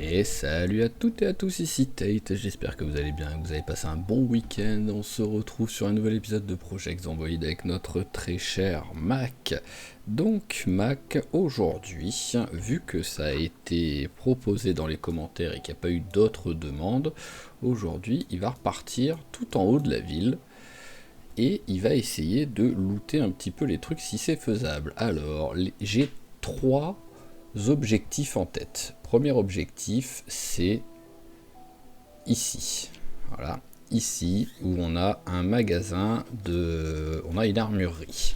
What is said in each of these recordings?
Et salut à toutes et à tous, ici Tate, j'espère que vous allez bien, que vous avez passé un bon week-end. On se retrouve sur un nouvel épisode de Project Zomboid avec notre très cher Mac. Donc Mac, aujourd'hui, vu que ça a été proposé dans les commentaires et qu'il n'y a pas eu d'autres demandes, aujourd'hui il va repartir tout en haut de la ville et il va essayer de looter un petit peu les trucs si c'est faisable. Alors, j'ai 3 objectifs en tête. Premier objectif, c'est ici. Voilà, ici où on a un magasin de... on a une armurerie.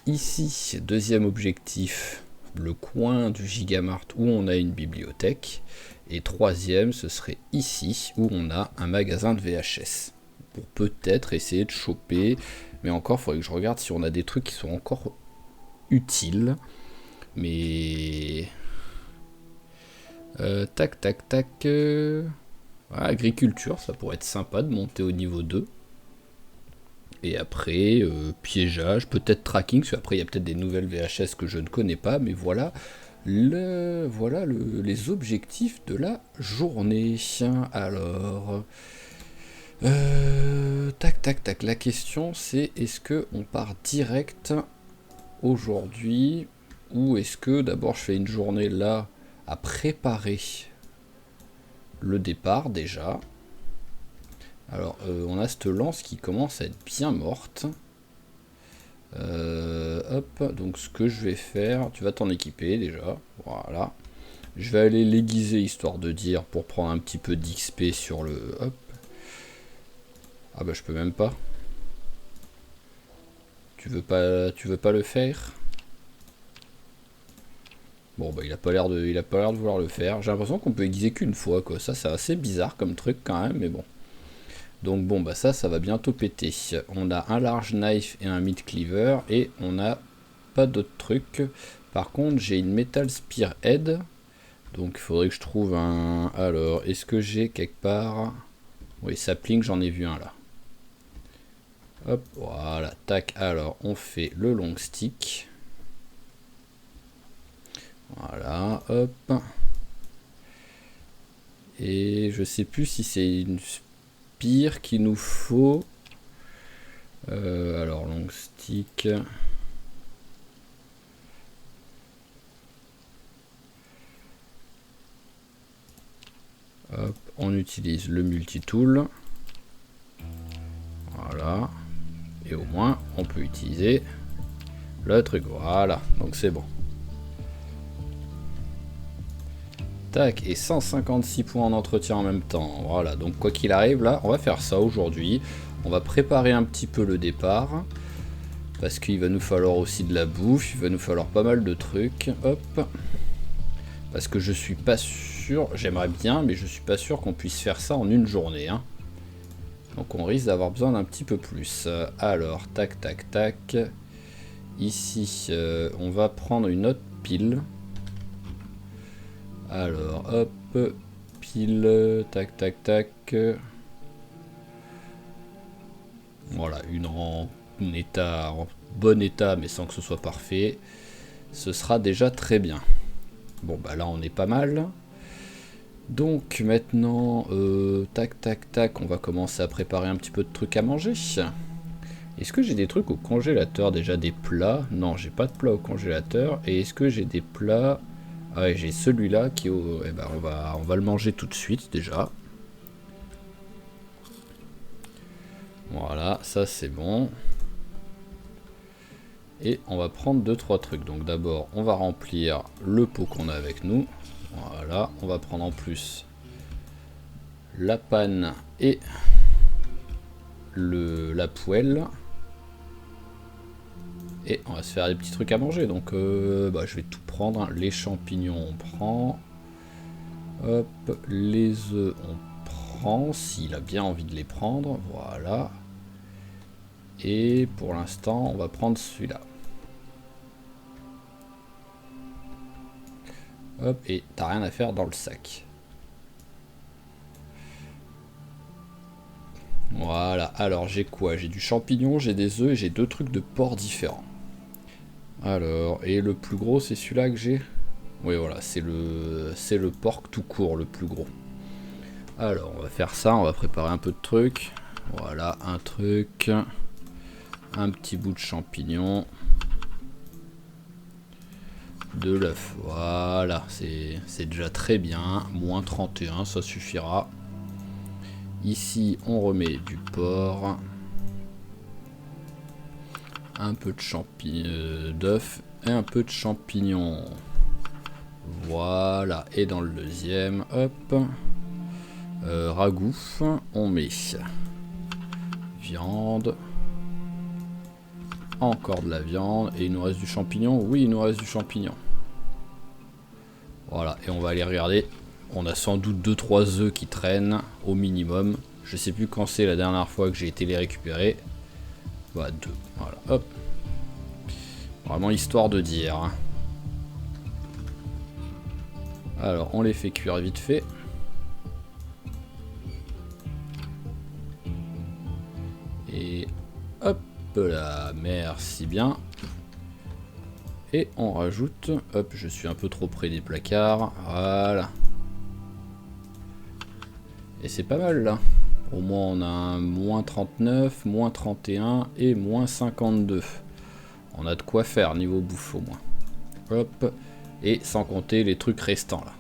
Ici, deuxième objectif, le coin du Gigamart où on a une bibliothèque. Et troisième, ce serait ici où on a un magasin de VHS. Pour peut-être essayer de choper, mais encore, il faudrait que je regarde si on a des trucs qui sont encore utiles. Mais... tac, tac, tac... Voilà, agriculture, ça pourrait être sympa de monter au niveau 2. Et après, piégeage, peut-être tracking, parce qu'après il y a peut-être des nouvelles VHS que je ne connais pas, mais voilà, les objectifs de la journée. Alors... tac, tac, tac, la question c'est est-ce que on part direct aujourd'hui, ou est-ce que d'abord je fais une journée là à préparer le départ déjà. Alors on a cette lance qui commence à être bien morte. Hop, donc ce que je vais faire, tu vas t'en équiper déjà, voilà. Je vais aller l'aiguiser histoire de dire pour prendre un petit peu d'XP sur le... Hop. Ah bah je peux même pas. Tu veux pas le faire? Bon bah il a pas l'air de vouloir le faire. J'ai l'impression qu'on peut aiguiser qu'une fois quoi. Ça c'est assez bizarre comme truc quand même, mais bon. Donc bon bah ça va bientôt péter. On a un large knife et un meat cleaver et on n'a pas d'autres trucs. Par contre j'ai une metal spearhead. Donc il faudrait que je trouve un... Alors est-ce que j'ai quelque part... Oui, sapling, j'en ai vu un là. Hop, voilà, tac. Alors on fait le long stick. Voilà, hop. Et je sais plus si c'est une spire qu'il nous faut. Alors long stick. Hop, on utilise le multitool. Voilà. Et au moins on peut utiliser le truc. Voilà, donc c'est bon. Tac, et 156 points en entretien en même temps. Voilà, donc quoi qu'il arrive, là, on va faire ça aujourd'hui. On va préparer un petit peu le départ. Parce qu'il va nous falloir aussi de la bouffe, il va nous falloir pas mal de trucs. Hop. Parce que je suis pas sûr, j'aimerais bien, mais je suis pas sûr qu'on puisse faire ça en une journée. Hein. Donc on risque d'avoir besoin d'un petit peu plus. Alors, tac, tac, tac. Ici, on va prendre une autre pile. Alors, hop, pile, tac, tac, tac. Voilà, une en bon état, mais sans que ce soit parfait. Ce sera déjà très bien. Bon, bah là, on est pas mal. Donc, maintenant, tac, tac, tac, on va commencer à préparer un petit peu de trucs à manger. Est-ce que j'ai des trucs au congélateur, déjà des plats? Non, j'ai pas de plats au congélateur. Et est-ce que j'ai des plats... Ah ouais, j'ai celui-là qui est au... Eh ben, on va le manger tout de suite, déjà. Voilà, ça c'est bon. Et on va prendre 2-3 trucs. Donc d'abord, on va remplir le pot qu'on a avec nous. Voilà, on va prendre en plus la panne et la poêle. Et on va se faire des petits trucs à manger. Donc bah, je vais tout prendre. Les champignons, on prend. Hop, les œufs, on prend. S'il a bien envie de les prendre. Voilà. Et pour l'instant, on va prendre celui-là. Hop, et t'as rien à faire dans le sac. Voilà, alors j'ai quoi? J'ai du champignon, j'ai des œufs et j'ai 2 trucs de porc différents. Alors, et le plus gros c'est celui-là que j'ai? Oui, voilà, c'est le porc tout court, le plus gros. Alors, on va faire ça, on va préparer un peu de trucs. Voilà, un truc. Un petit bout de champignon. De l'œuf, voilà, c'est déjà très bien. Moins 31, ça suffira. Ici, on remet du porc. Un peu de d'œuf et un peu de champignons. Voilà, et dans le deuxième, hop, ragoût, on met viande, encore de la viande, et il nous reste du champignon. Oui, il nous reste du champignon. Voilà, et on va aller regarder. On a sans doute 2-3 œufs qui traînent au minimum. Je sais plus quand c'est la dernière fois que j'ai été les récupérer. Voilà, 2. Voilà, hop. Vraiment histoire de dire. Alors, on les fait cuire vite fait. Et hop là, merci bien. Et on rajoute, hop, je suis un peu trop près des placards, voilà. Et c'est pas mal là. Au moins on a un moins 39, moins 31 et moins 52. On a de quoi faire niveau bouffe au moins. Hop, et sans compter les trucs restants là.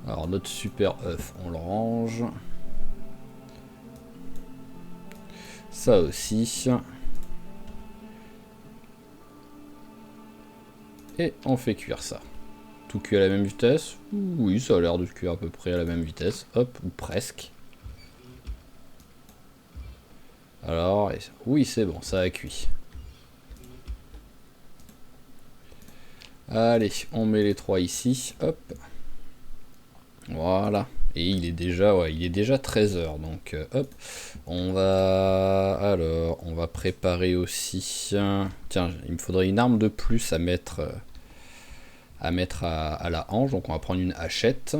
Alors notre super œuf, on le range. Ça aussi. Et on fait cuire ça. Tout cuit à la même vitesse. Oui, ça a l'air de cuire à peu près à la même vitesse. Hop, ou presque. Alors, oui, c'est bon, ça a cuit. Allez, on met les 3 ici. Hop. Voilà. Et il est déjà, ouais, il est déjà 13 h. Donc, hop. On va préparer aussi. Tiens, il me faudrait une arme de plus à mettre à la hanche. Donc, on va prendre une hachette.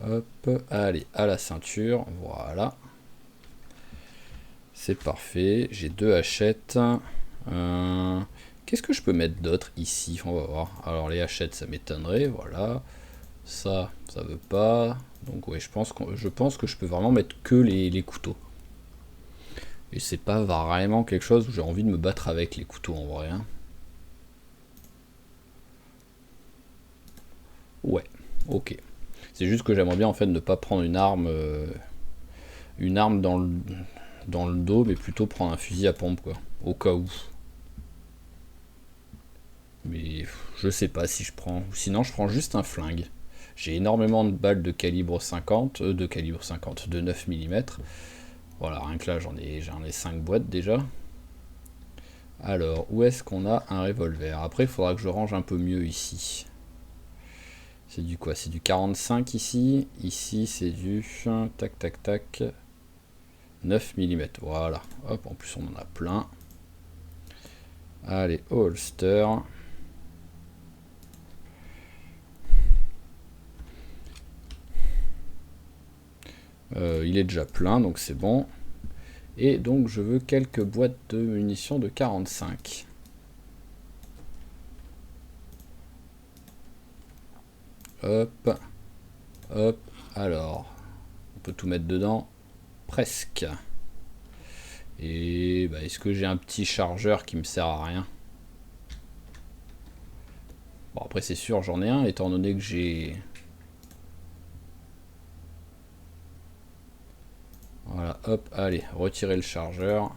Hop, allez, à la ceinture, voilà. C'est parfait, j'ai 2 hachettes. Qu'est-ce que je peux mettre d'autre ici? On va voir. Alors les hachettes, ça m'étonnerait, voilà. Ça veut pas. Donc ouais, je pense que je peux vraiment mettre que les couteaux. Et c'est pas vraiment quelque chose où j'ai envie de me battre avec les couteaux en vrai. Hein. Ouais, ok. C'est juste que j'aimerais bien en fait ne pas prendre une arme dans le dos, mais plutôt prendre un fusil à pompe quoi, au cas où. Mais je sais pas si je prends. Sinon je prends juste un flingue. J'ai énormément de balles de calibre 50, de 9 mm. Voilà, rien que là j'en ai 5 boîtes déjà. Alors, où est-ce qu'on a un revolver? Après, il faudra que je range un peu mieux ici. C'est du quoi? C'est du 45 ici. Ici, c'est du tac tac tac 9 mm. Voilà. Hop, en plus on en a plein. Allez, holster. Il est déjà plein, donc c'est bon. Et donc je veux quelques boîtes de munitions de 45. Hop. Hop. Alors, on peut tout mettre dedans. Presque. Et bah, est-ce que j'ai un petit chargeur qui me sert à rien? Bon, après c'est sûr, j'en ai un, étant donné que j'ai... Voilà, hop, allez, retirer le chargeur.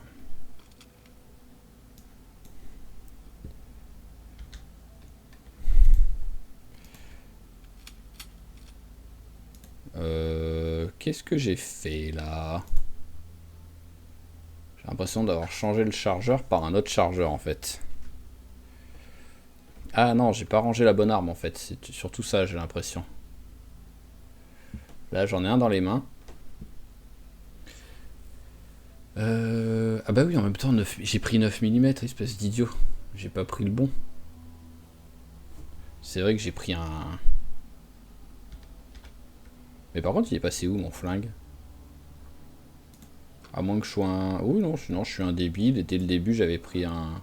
Qu'est-ce que j'ai fait là? J'ai l'impression d'avoir changé le chargeur par un autre chargeur en fait. Ah non, j'ai pas rangé la bonne arme en fait, c'est surtout ça j'ai l'impression. Là j'en ai un dans les mains. Ah bah oui, en même temps, j'ai pris 9 mm, espèce d'idiot. J'ai pas pris le bon. C'est vrai que j'ai pris un... Mais par contre, il est passé où mon flingue? À moins que je sois un... Oui, non, sinon je suis un débile. Et dès le début, j'avais pris un...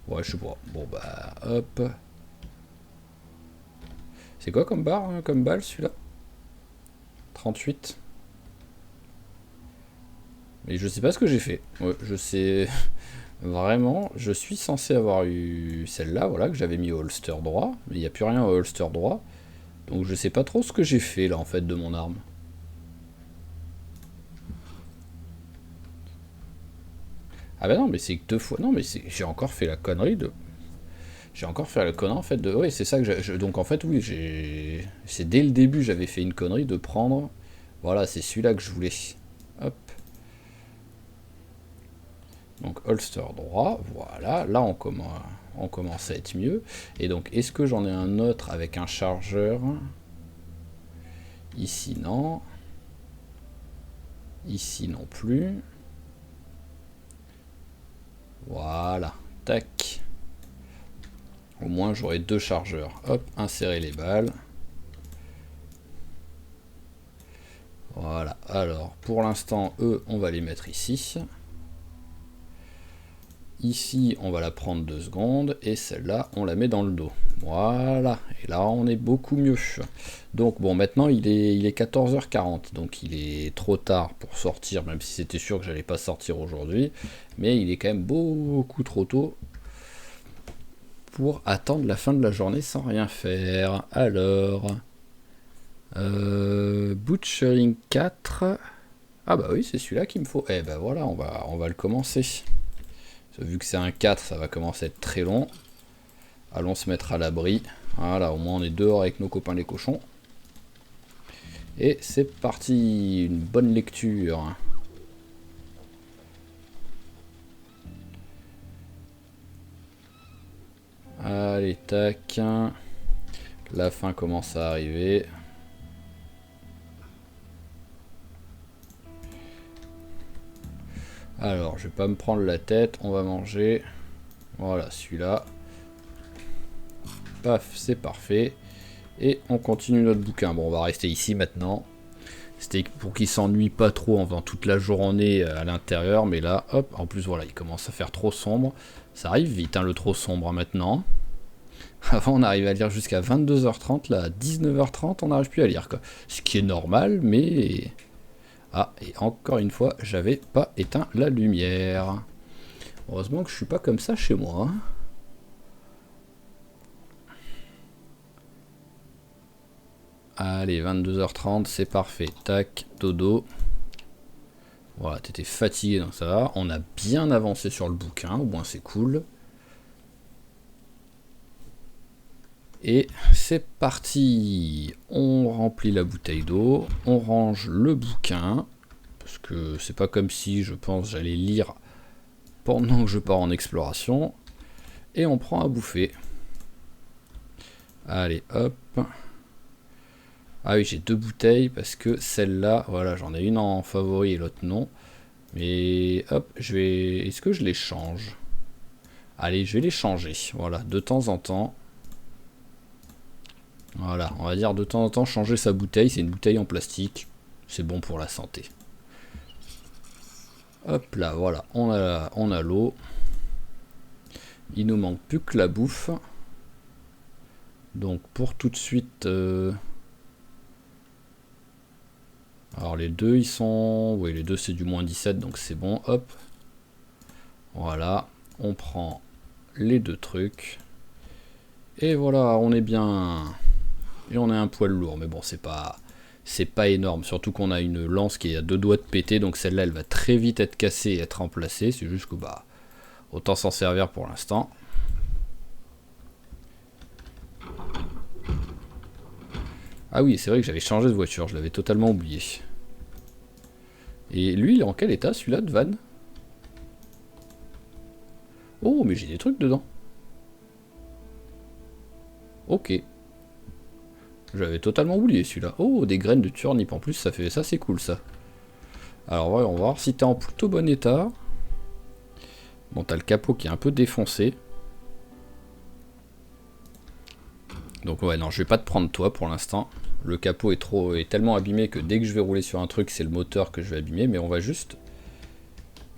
Ouais, je sais pas. Bon, bah, hop. C'est quoi comme barre, hein, comme balle, celui-là? 38. Mais je sais pas ce que j'ai fait. Ouais, je sais... Vraiment, je suis censé avoir eu celle-là, voilà, que j'avais mis au holster droit. Mais il n'y a plus rien au holster droit. Donc je sais pas trop ce que j'ai fait, là, en fait, de mon arme. Ah bah non, mais c'est que 2 fois... Non, mais j'ai encore fait la connerie de... J'ai encore fait la connerie, en fait, de... Oui, c'est ça que j'ai... Donc, en fait, oui, j'ai... C'est dès le début, j'avais fait une connerie de prendre... Voilà, c'est celui-là que je voulais. Hop. Donc, holster droit, voilà. Là, on commence à être mieux. Et donc, est-ce que j'en ai un autre avec un chargeur? Ici, non. Ici, non plus. Voilà. Tac. Au moins, j'aurai 2 chargeurs. Hop, insérer les balles. Voilà. Alors, pour l'instant, eux, on va les mettre ici. Ici, on va la prendre 2 secondes. Et celle-là, on la met dans le dos. Voilà. Et là, on est beaucoup mieux. Donc, bon, maintenant, il est 14h40. Donc, il est trop tard pour sortir, même si c'était sûr que j'allais pas sortir aujourd'hui. Mais il est quand même beaucoup trop tôt pour attendre la fin de la journée sans rien faire. Alors... Butchering 4. Ah bah oui, c'est celui-là qu'il me faut. Eh ben voilà, on va le commencer. Vu que c'est un 4, ça va commencer à être très long. Allons se mettre à l'abri. Voilà, au moins on est dehors avec nos copains les cochons. Et c'est parti, une bonne lecture. Allez, tac. La fin commence à arriver. Alors, je vais pas me prendre la tête, on va manger. Voilà, celui-là. Paf, c'est parfait. Et on continue notre bouquin. Bon, on va rester ici maintenant. C'était pour qu'il s'ennuie pas trop en faisant toute la journée à l'intérieur. Mais là, hop, en plus, voilà, il commence à faire trop sombre. Ça arrive vite, hein, le trop sombre maintenant. Avant, on arrivait à lire jusqu'à 22h30. Là, à 19h30, on n'arrive plus à lire, quoi. Ce qui est normal, mais... Ah, et encore une fois, j'avais pas éteint la lumière. Heureusement que je suis pas comme ça chez moi. Hein. Allez, 22h30, c'est parfait. Tac, dodo. Voilà, t'étais fatigué, donc ça va. On a bien avancé sur le bouquin, au moins c'est cool. Et c'est parti. On remplit la bouteille d'eau, on range le bouquin. Parce que c'est pas comme si, je pense, j'allais lire pendant que je pars en exploration. Et on prend à bouffer. Allez, hop. Ah oui, j'ai 2 bouteilles parce que celle-là, voilà, j'en ai une en favori et l'autre non. Mais hop, je vais... Est-ce que je les change? Allez, je vais les changer. Voilà, de temps en temps. Voilà, on va dire de temps en temps changer sa bouteille. C'est une bouteille en plastique. C'est bon pour la santé. Hop là, voilà, on a l'eau. Il nous manque plus que la bouffe. Donc pour tout de suite... Alors les deux ils sont... Oui, les deux c'est du moins 17 donc c'est bon, hop. Voilà, on prend les 2 trucs. Et voilà, on est bien. Et on est un poil lourd, mais bon c'est pas énorme. Surtout qu'on a une lance qui est à 2 doigts de péter, donc celle-là elle va très vite être cassée et être remplacée. C'est juste que bah autant s'en servir pour l'instant. Ah oui, c'est vrai que j'avais changé de voiture, je l'avais totalement oublié. Et lui, il est en quel état, celui-là, de van? Oh, mais j'ai des trucs dedans. Ok. J'avais totalement oublié celui-là. Oh, des graines de turnip en plus, ça fait ça, c'est cool ça. Alors, on va voir si t'es en plutôt bon état. Bon, t'as le capot qui est un peu défoncé. Donc, ouais, non, je vais pas te prendre toi pour l'instant. Le capot est tellement abîmé que dès que je vais rouler sur un truc, c'est le moteur que je vais abîmer. Mais on va juste...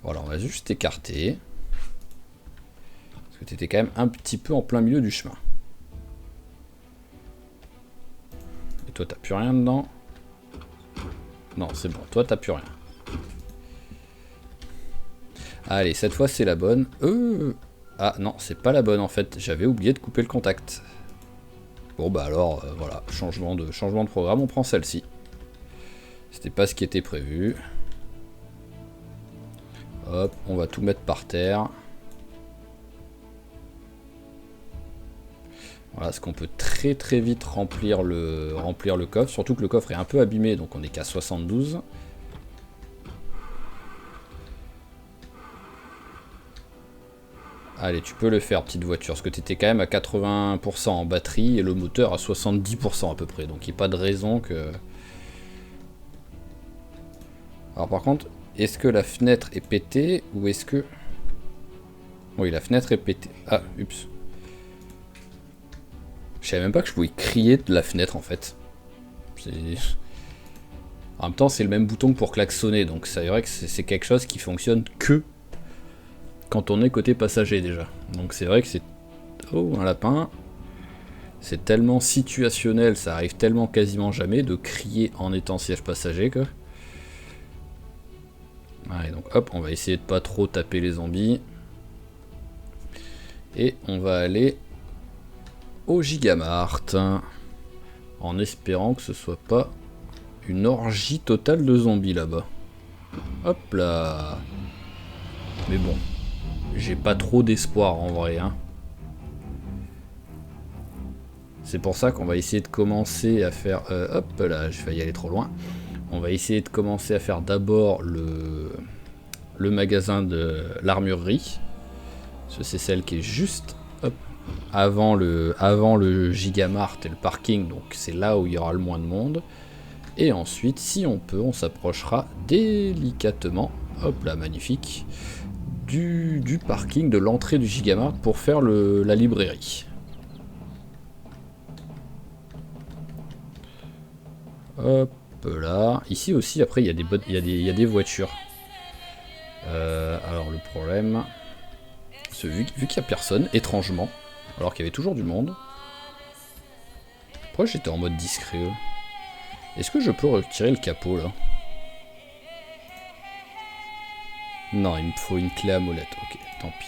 Voilà, on va juste écarter. Parce que tu étais quand même un petit peu en plein milieu du chemin. Et toi, t'as plus rien dedans? Non, c'est bon. Toi, t'as plus rien. Allez, cette fois, c'est la bonne. Ah non, c'est pas la bonne en fait. J'avais oublié de couper le contact. Bon bah alors, voilà, changement de programme, on prend celle-ci. C'était pas ce qui était prévu. Hop, on va tout mettre par terre. Voilà, parce qu'on peut très très vite remplir le coffre. Surtout que le coffre est un peu abîmé, donc on est qu'à 72. Allez, tu peux le faire, petite voiture, parce que tu étais quand même à 80% en batterie et le moteur à 70% à peu près. Donc il n'y a pas de raison que... Alors par contre, est-ce que la fenêtre est pétée ou est-ce que... Oui, la fenêtre est pétée. Ah, oups. Je savais même pas que je pouvais crier de la fenêtre en fait. En même temps, c'est le même bouton que pour klaxonner, donc c'est vrai que c'est quelque chose qui fonctionne que quand on est côté passager déjà. Donc c'est vrai que c'est... Oh, un lapin. C'est tellement situationnel, ça arrive tellement quasiment jamais de crier en étant siège passager que... Allez, donc hop, on va essayer de pas trop taper les zombies. Et on va aller au Gigamart. En espérant que ce soit pas une orgie totale de zombies là-bas. Hop là. Mais bon, j'ai pas trop d'espoir en vrai, hein. C'est pour ça qu'on va essayer de commencer à faire... hop là, je vais y aller trop loin. On va essayer de commencer à faire d'abord le magasin de l'armurerie. C'est celle qui est juste hop, avant le Gigamart et le parking, donc c'est là où il y aura le moins de monde. Et ensuite, si on peut, on s'approchera délicatement, hop là, magnifique, du parking, de l'entrée du Gigamart pour faire la librairie. Hop là. Ici aussi, après, il y a des voitures. Alors, le problème... Vu qu'il n'y a personne, étrangement, alors qu'il y avait toujours du monde. Pourquoi j'étais en mode discret? Est-ce que je peux retirer le capot, là? Non, il me faut une clé à molette. Ok, tant pis.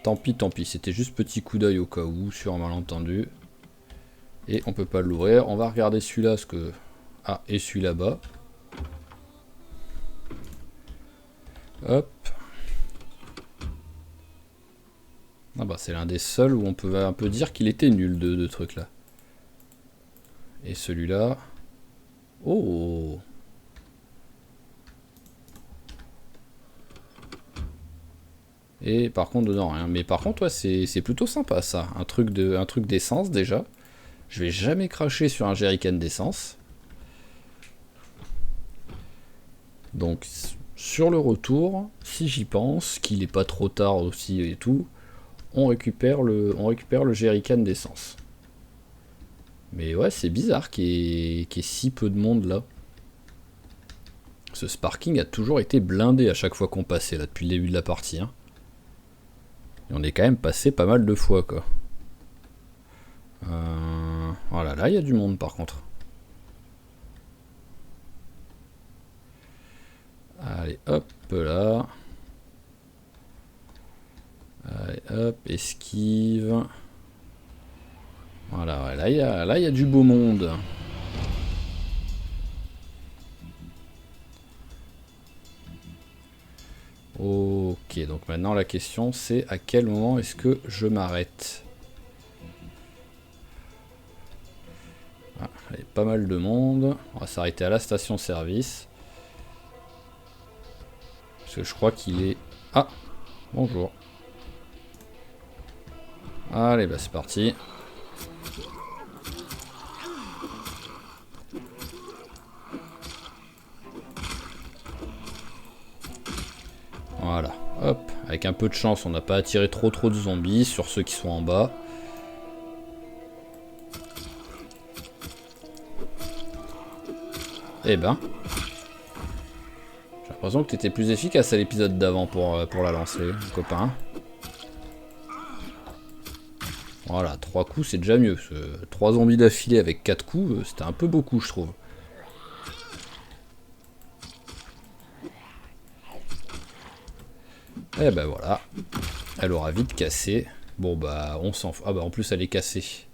Tant pis, tant pis. C'était juste petit coup d'œil au cas où, sur un malentendu. Et on peut pas l'ouvrir. On va regarder celui-là, parce que... Ah, et celui là-bas. Hop. Ah bah c'est l'un des seuls où on peut un peu dire qu'il était nul de trucs là. Et celui-là... Oh! Et par contre dedans rien. Mais par contre ouais, c'est plutôt sympa ça. Un truc d'essence déjà. Je vais jamais cracher sur un jerrycan d'essence. Donc sur le retour, si j'y pense, qu'il est pas trop tard aussi et tout, on récupère le jerrycan d'essence. Mais ouais, c'est bizarre qu'il y ait si peu de monde là. Ce parking a toujours été blindé à chaque fois qu'on passait là depuis le début de la partie. Hein. Et on est quand même passé pas mal de fois quoi. Voilà, là il y a du monde par contre. Allez, hop là. Allez, hop, esquive. Voilà, ouais, là il y a du beau monde. Ok, donc maintenant la question c'est à quel moment est-ce que je m'arrête? Ah, il y a pas mal de monde. On va s'arrêter à la station-service. Parce que je crois qu'il est... Ah, bonjour. Allez, bah c'est parti. Voilà, hop. Avec un peu de chance, on n'a pas attiré trop de zombies sur ceux qui sont en bas. Eh ben. J'ai l'impression que t'étais plus efficace à l'épisode d'avant pour la lancer, copain. Voilà, 3 coups c'est déjà mieux. 3 zombies d'affilée avec 4 coups, c'était un peu beaucoup je trouve. Et ben voilà. Elle aura vite cassé. Bon bah on s'en fout. Ah bah en plus elle est cassée.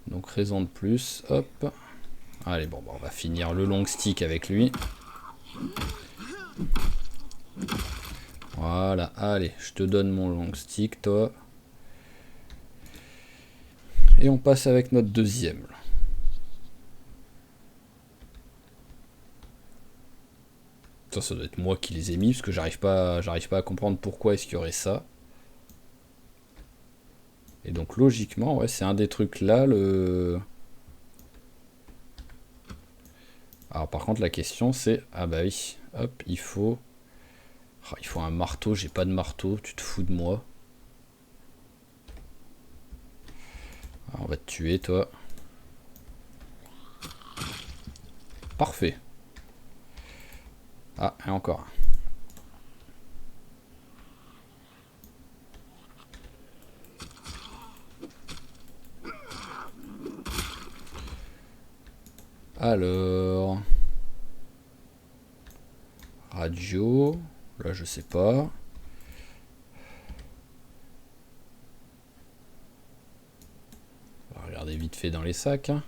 Donc raison de plus. Hop. Allez bon bah on va finir le long stick avec lui. Voilà, allez, je te donne mon long stick toi. Et on passe avec notre deuxième. Ça doit être moi qui les ai mis parce que j'arrive pas à comprendre pourquoi est-ce qu'il y aurait ça. Et donc logiquement, ouais, c'est un des trucs là, le... Alors par contre la question c'est... Ah bah oui, hop, il faut... Oh, il faut un marteau, j'ai pas de marteau, tu te fous de moi. Alors, on va te tuer toi. Parfait. Ah, et encore un. Alors... Radio... Là je sais pas. On va regarder vite fait dans les sacs. Hein.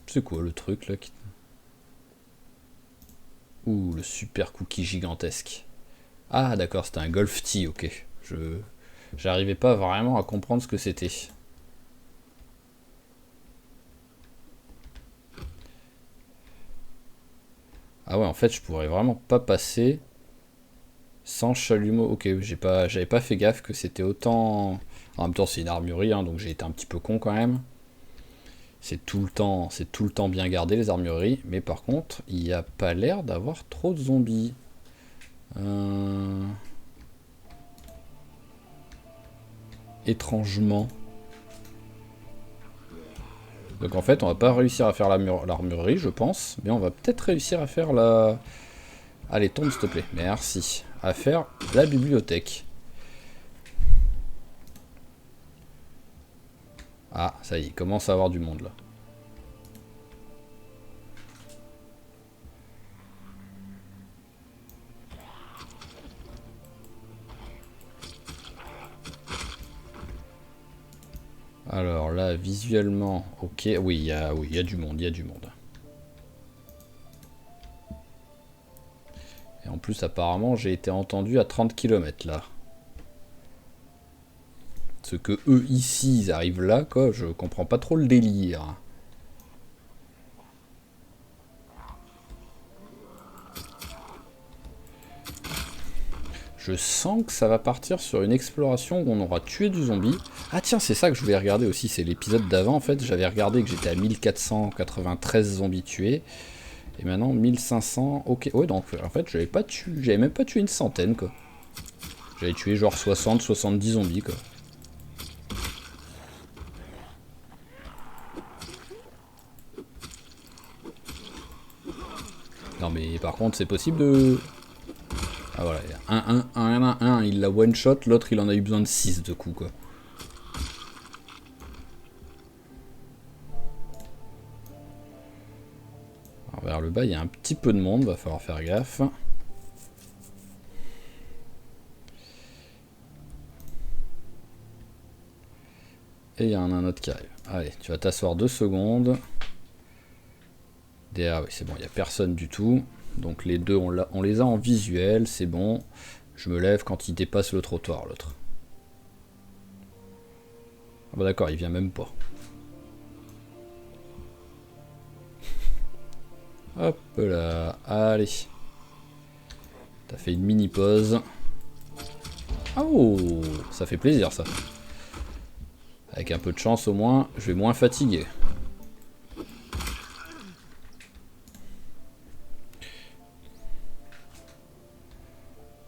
C'est quoi le truc là qui... Ouh, le super cookie gigantesque. Ah d'accord, c'était un Golf Tea, ok. J'arrivais pas vraiment à comprendre ce que c'était. Ah ouais, en fait, je pourrais vraiment pas passer sans chalumeau. Ok, j'avais pas fait gaffe que c'était autant... En même temps, c'est une armurerie, hein, donc j'ai été un petit peu con quand même. C'est tout le temps bien gardé les armureries, mais par contre, il n'y a pas l'air d'avoir trop de zombies. Étrangement. Donc en fait, on va pas réussir à faire l'armurerie, je pense, mais on va peut-être réussir à faire la... Allez, tombe s'il te plaît, merci. À faire la bibliothèque. Ah, ça y est, il commence à avoir du monde là. Alors là, visuellement, ok, oui, il y a du monde, il y a du monde. Et en plus, apparemment, j'ai été entendu à 30 km là. Ce que eux ici, ils arrivent là, quoi, je comprends pas trop le délire. Je sens que ça va partir sur une exploration où on aura tué du zombie. Ah tiens, c'est ça que je voulais regarder aussi, c'est l'épisode d'avant en fait. J'avais regardé que j'étais à 1493 zombies tués. Et maintenant 1500, ok. Ouais donc en fait j'avais même pas tué une centaine quoi. J'avais tué genre 60, 70 zombies quoi. Non mais par contre c'est possible de... Ah voilà, un il l'a one shot, l'autre il en a eu besoin de 6 de coups quoi. Alors, vers le bas il y a un petit peu de monde, va falloir faire gaffe. Et il y en a un autre qui arrive. Allez, tu vas t'asseoir 2 secondes. Ah oui, c'est bon, il n'y a personne du tout. Donc les deux, on les a en visuel, c'est bon. Je me lève quand il dépasse le trottoir, l'autre. Ah bah d'accord, il vient même pas. Hop là, allez. T'as fait une mini pause. Oh, ça fait plaisir ça. Avec un peu de chance au moins, je vais moins fatiguer.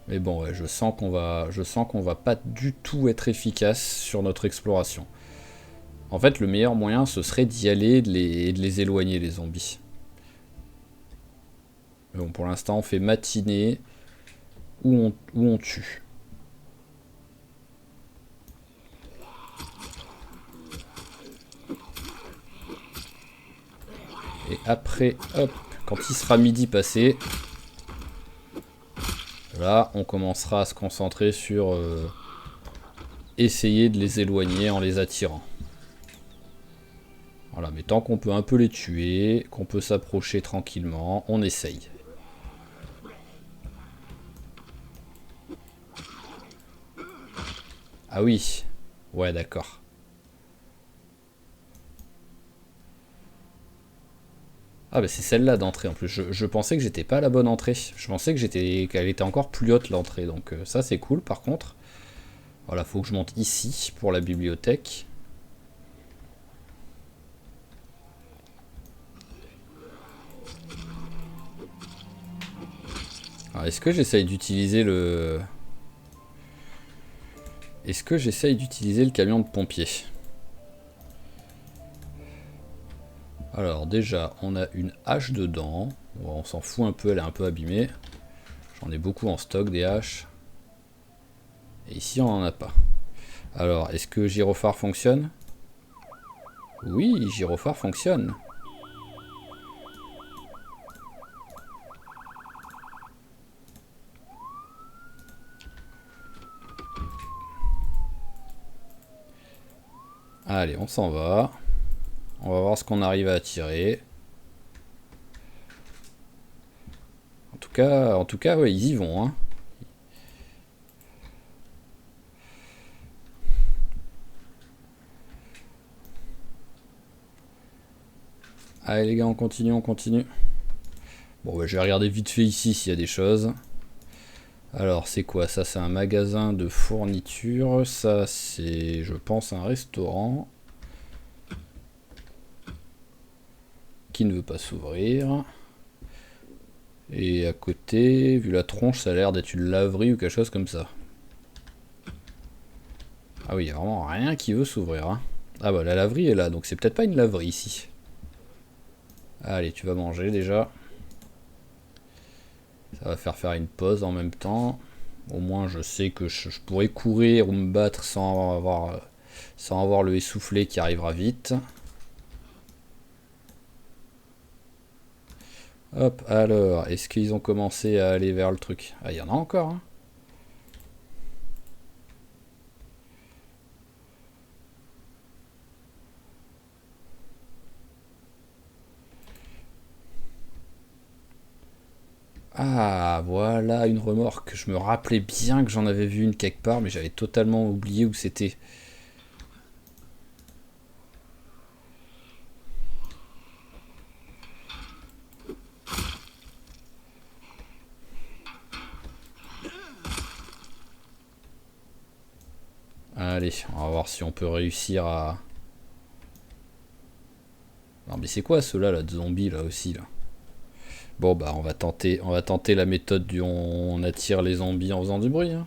Mais bon, ouais, je sens qu'on va pas du tout être efficace sur notre exploration. En fait, le meilleur moyen, ce serait d'y aller et de les éloigner, les zombies. Mais bon, pour l'instant, on fait matinée où on tue. Et après, hop, quand il sera midi passé, là, on commencera à se concentrer sur essayer de les éloigner en les attirant. Voilà, mais tant qu'on peut un peu les tuer, qu'on peut s'approcher tranquillement, on essaye. Ah oui, ouais d'accord. Ah bah c'est celle-là d'entrée en plus. Je pensais que j'étais pas à la bonne entrée. Je pensais que qu'elle était encore plus haute l'entrée. Donc ça c'est cool par contre. Voilà, faut que je monte ici pour la bibliothèque. Alors est-ce que j'essaye d'utiliser le... Est-ce que j'essaye d'utiliser le camion de pompier? Alors déjà, on a une hache dedans. Bon, on s'en fout un peu, elle est un peu abîmée. J'en ai beaucoup en stock des haches. Et ici, on n'en a pas. Alors, est-ce que gyrophare fonctionne? Oui, gyrophare fonctionne. Allez, on s'en va. On va voir ce qu'on arrive à attirer. En tout cas, ouais, ils y vont, hein. Allez les gars, on continue, on continue. Bon, bah, je vais regarder vite fait ici s'il y a des choses. Alors, c'est quoi ça? C'est un magasin de fourniture. Ça, c'est, je pense, un restaurant qui ne veut pas s'ouvrir. Et à côté, vu la tronche, ça a l'air d'être une laverie ou quelque chose comme ça. Ah oui, il n'y a vraiment rien qui veut s'ouvrir, hein. Ah bah, la laverie est là, donc c'est peut-être pas une laverie ici. Allez, tu vas manger déjà. Ça va faire une pause en même temps. Au moins, je sais que je pourrais courir ou me battre sans avoir le essoufflé qui arrivera vite. Hop, alors, est-ce qu'ils ont commencé à aller vers le truc? Ah, il y en a encore, hein. Ah, voilà une remorque. Je me rappelais bien que j'en avais vu une quelque part, mais j'avais totalement oublié où c'était. Allez, on va voir si on peut réussir à... Non mais c'est quoi ceux-là là, de zombies là aussi là? Bon bah on va tenter la méthode du on attire les zombies en faisant du bruit, hein.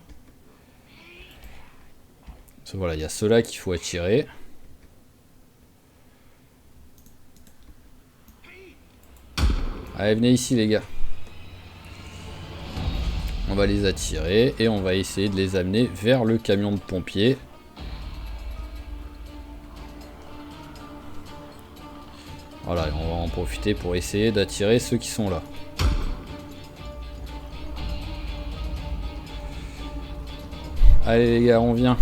Voilà, il y a ceux-là qu'il faut attirer. Allez, venez ici les gars. On va les attirer et on va essayer de les amener vers le camion de pompiers. Voilà, on va en profiter pour essayer d'attirer ceux qui sont là. Allez les gars, on vient.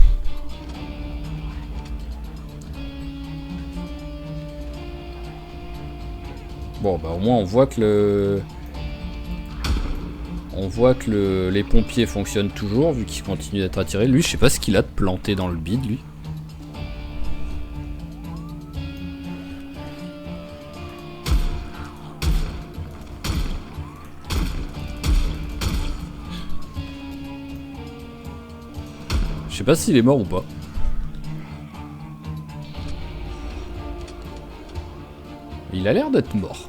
Bon bah au moins on voit que les pompiers fonctionnent toujours vu qu'ils continuent d'être attirés. Lui, je sais pas ce qu'il a de planté dans le bide, lui. Je sais pas s'il est mort ou pas. Il a l'air d'être mort.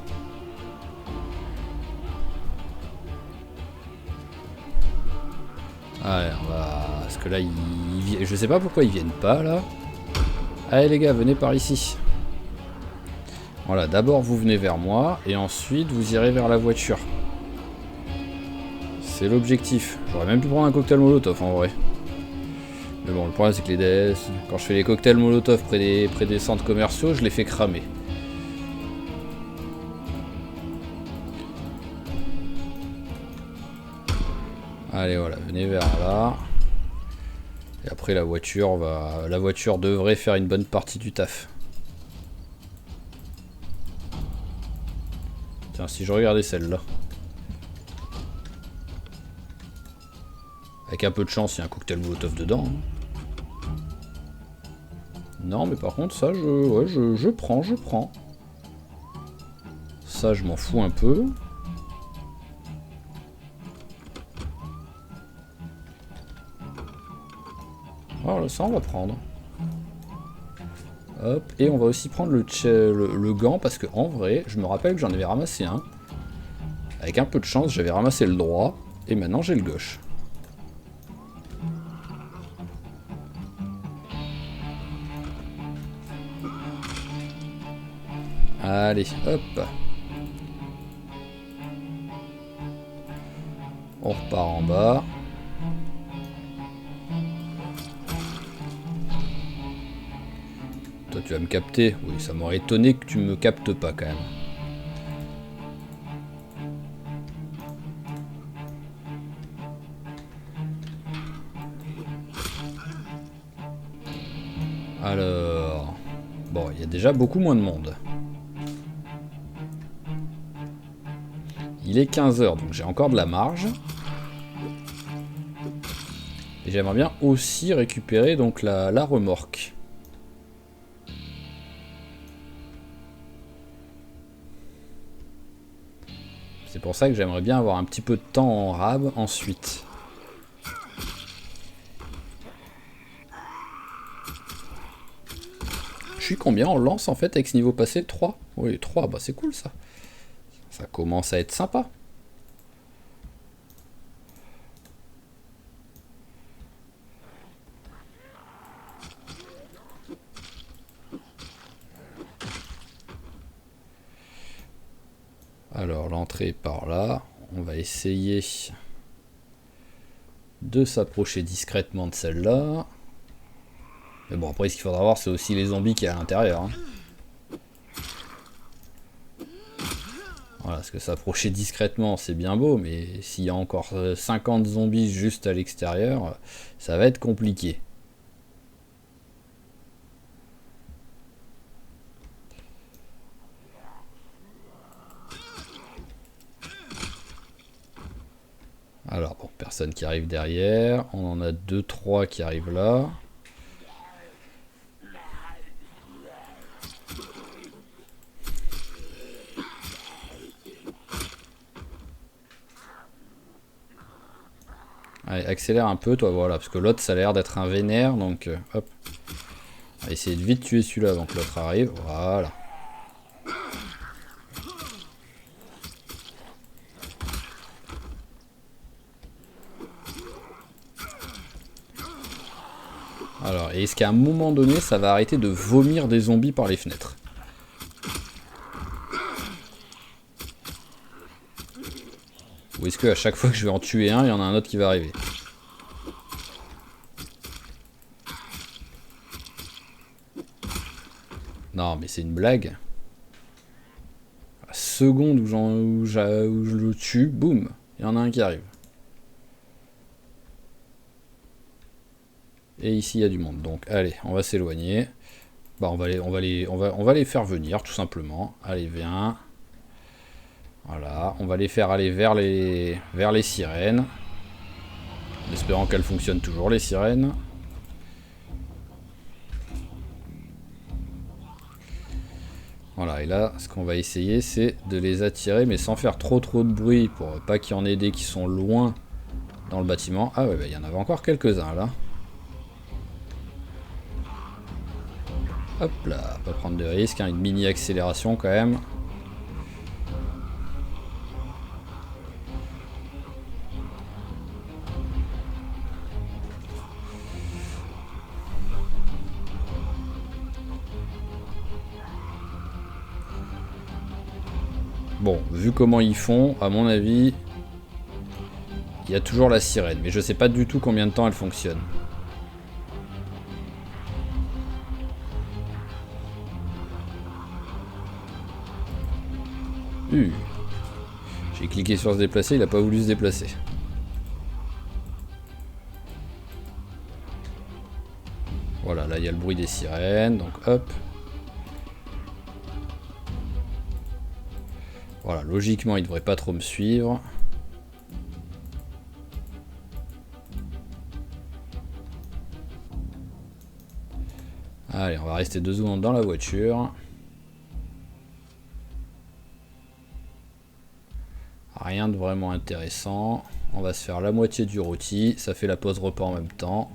Ouais, on va... Parce que là, je sais pas pourquoi ils viennent pas, là. Allez les gars, venez par ici. Voilà, d'abord vous venez vers moi, et ensuite vous irez vers la voiture. C'est l'objectif. J'aurais même pu prendre un cocktail molotov en vrai. Mais bon, le problème c'est que les DS, quand je fais les cocktails molotov près des centres commerciaux, je les fais cramer. Allez voilà, venez vers là. Et après la voiture devrait faire une bonne partie du taf. Tiens, si je regardais celle-là. Avec un peu de chance, il y a un cocktail molotov dedans. Hein. Non, mais par contre, ça, je prends. Ça, je m'en fous un peu. Voilà, ça, on va prendre. Hop, et on va aussi prendre le gant, parce que en vrai, je me rappelle que j'en avais ramassé un. Avec un peu de chance, j'avais ramassé le droit, et maintenant j'ai le gauche. Allez, hop. On repart en bas. Toi, tu vas me capter? Oui, ça m'aurait étonné que tu me captes pas quand même. Alors... Bon, il y a déjà beaucoup moins de monde. Il est 15 h, donc j'ai encore de la marge. Et j'aimerais bien aussi récupérer donc la remorque. C'est pour ça que j'aimerais bien avoir un petit peu de temps en rab ensuite. Je suis combien en lance en fait avec ce niveau passé? 3. Oui, 3, bah c'est cool ça. Ça commence à être sympa. Alors l'entrée est par là. On va essayer de s'approcher discrètement de celle-là. Mais bon, après ce qu'il faudra voir, c'est aussi les zombies qui y a à l'intérieur. Hein. Voilà, parce que s'approcher discrètement, c'est bien beau, mais s'il y a encore 50 zombies juste à l'extérieur, ça va être compliqué. Alors, bon, personne qui arrive derrière. On en a 2-3 qui arrivent là. Allez, accélère un peu, toi, voilà, parce que l'autre, ça a l'air d'être un vénère, donc hop. On va essayer de vite tuer celui-là avant que l'autre arrive, voilà. Alors, et est-ce qu'à un moment donné, ça va arrêter de vomir des zombies par les fenêtres? Ou est-ce qu'à chaque fois que je vais en tuer un, il y en a un autre qui va arriver? Non, mais c'est une blague. À la seconde où je le tue, boum, il y en a un qui arrive. Et ici, il y a du monde. Donc, allez, on va s'éloigner. Bah, on va les faire venir, tout simplement. Allez, viens. Voilà, on va les faire aller vers les sirènes. En espérant qu'elles fonctionnent toujours, les sirènes. Voilà, et là, ce qu'on va essayer, c'est de les attirer, mais sans faire trop de bruit, pour pas qu'il y en ait des qui sont loin dans le bâtiment. Ah ouais, bah, il y en avait encore quelques-uns, là. Hop là, pas prendre de risque, hein, une mini accélération quand même. Bon, vu comment ils font, à mon avis, il y a toujours la sirène. Mais je sais pas du tout combien de temps elle fonctionne. J'ai cliqué sur se déplacer, il a pas voulu se déplacer. Voilà, là il y a le bruit des sirènes, donc hop. Voilà, logiquement il devrait pas trop me suivre. Allez, on va rester 2 secondes dans la voiture. Rien de vraiment intéressant. On va se faire la moitié du rôti. Ça fait la pause repas en même temps.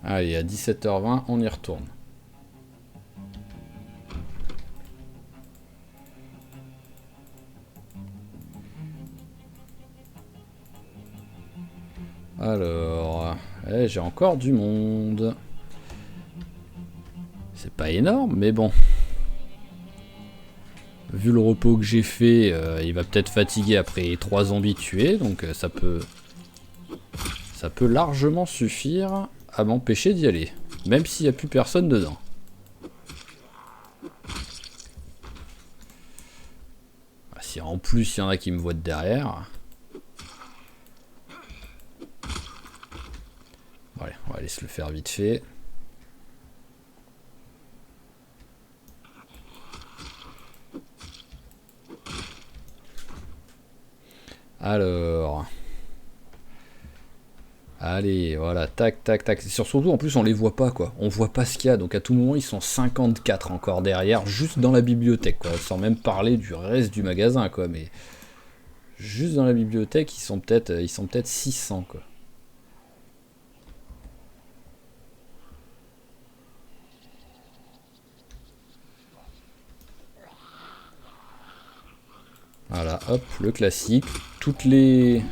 Allez, à 17h20, on y retourne. Alors, j'ai encore du monde. C'est pas énorme, mais bon. Vu le repos que j'ai fait, il va peut-être fatiguer après 3 zombies tués, donc ça peut largement suffire à m'empêcher d'y aller, même s'il n'y a plus personne dedans. Si en plus il y en a qui me voient de derrière. Bon, allez, on va aller se le faire vite fait. Alors. Allez, voilà, tac, tac, tac. Surtout, en plus, on les voit pas, quoi. On voit pas ce qu'il y a, donc à tout moment, ils sont 54 encore derrière, juste dans la bibliothèque, quoi. Sans même parler du reste du magasin, quoi. Mais juste dans la bibliothèque, ils sont peut-être 600, quoi. Voilà, hop, le classique. Toutes les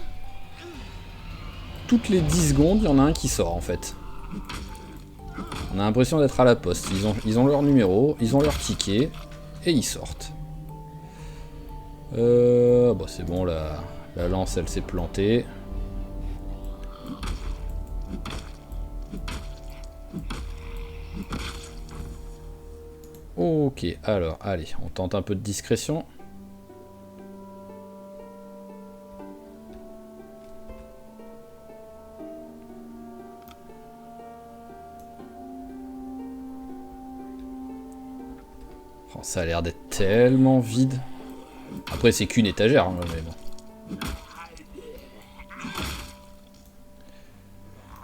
10 secondes, il y en a un qui sort, en fait. On a l'impression d'être à la poste. Ils ont leur numéro, ils ont leur ticket, et ils sortent. Bon, c'est bon, la lance, elle s'est plantée. Ok, alors, allez, on tente un peu de discrétion. Oh, ça a l'air d'être tellement vide. Après, c'est qu'une étagère, hein, mais bon.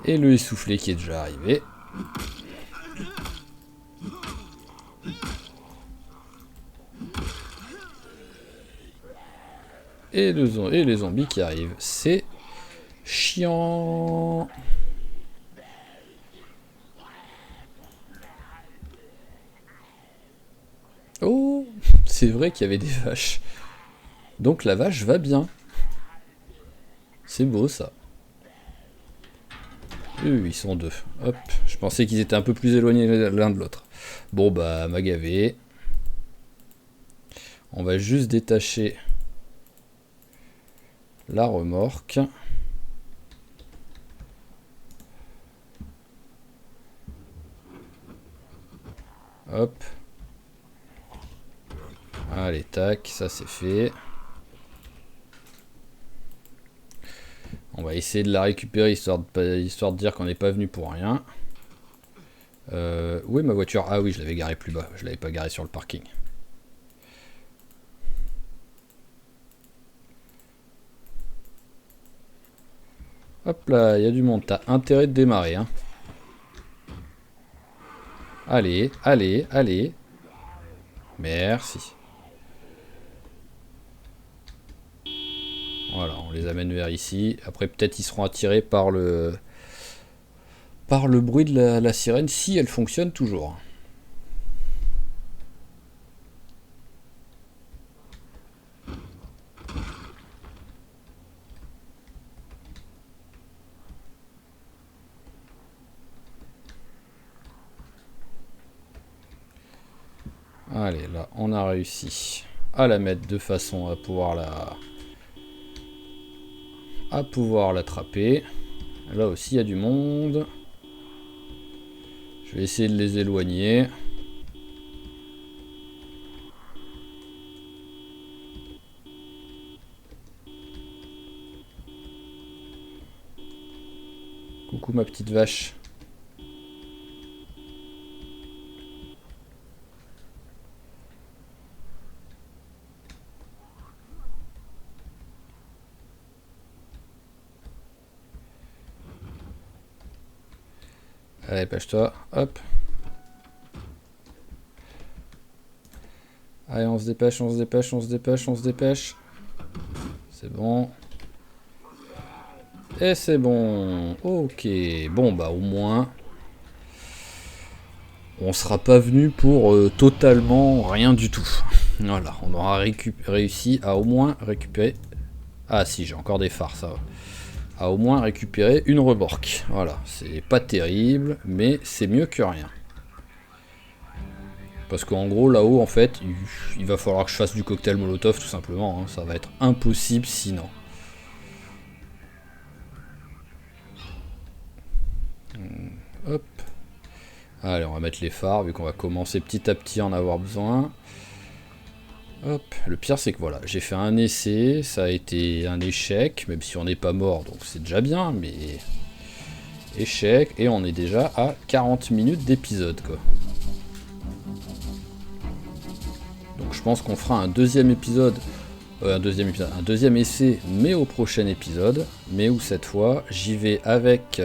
Et le essoufflé qui est déjà arrivé. Et les zombies qui arrivent. C'est chiant. Oh, c'est vrai qu'il y avait des vaches. Donc la vache va bien. C'est beau ça. Ils sont 2. Hop, je pensais qu'ils étaient un peu plus éloignés l'un de l'autre. Bon bah, m'a gavé. On va juste détacher la remorque. Hop. Allez, tac, ça c'est fait. On va essayer de la récupérer histoire de dire qu'on n'est pas venu pour rien. Où est ma voiture? Ah oui, je l'avais garée plus bas. Je l'avais pas garée sur le parking. Hop là, il y a du monde. T'as intérêt de démarrer. Hein. Allez, allez, allez. Merci. Voilà, on les amène vers ici. Après, peut-être ils seront attirés par le bruit de la sirène, si elle fonctionne toujours. Allez, là, on a réussi à la mettre de façon à pouvoir l'attraper. Là aussi, il y a du monde. Je vais essayer de les éloigner. Coucou ma petite vache. Allez, pêche-toi. Hop. Allez, on se dépêche, on se dépêche, on se dépêche, on se dépêche. C'est bon. Et c'est bon. Ok. Bon, bah au moins... on sera pas venu pour totalement rien du tout. Voilà, on aura réussi à au moins récupérer... Ah si, j'ai encore des phares, ça va. À au moins récupérer une remorque. Voilà, c'est pas terrible, mais c'est mieux que rien. Parce qu'en gros, là-haut, en fait, il va falloir que je fasse du cocktail Molotov, tout simplement. Hein. Ça va être impossible sinon. Hop. Allez, on va mettre les phares, vu qu'on va commencer petit à petit à en avoir besoin. Hop. Le pire, c'est que voilà, j'ai fait un essai, ça a été un échec, même si on n'est pas mort, donc c'est déjà bien, mais... échec, et on est déjà à 40 minutes d'épisode, quoi. Donc je pense qu'on fera un deuxième épisode, un deuxième essai, mais au prochain épisode, mais où cette fois, j'y vais avec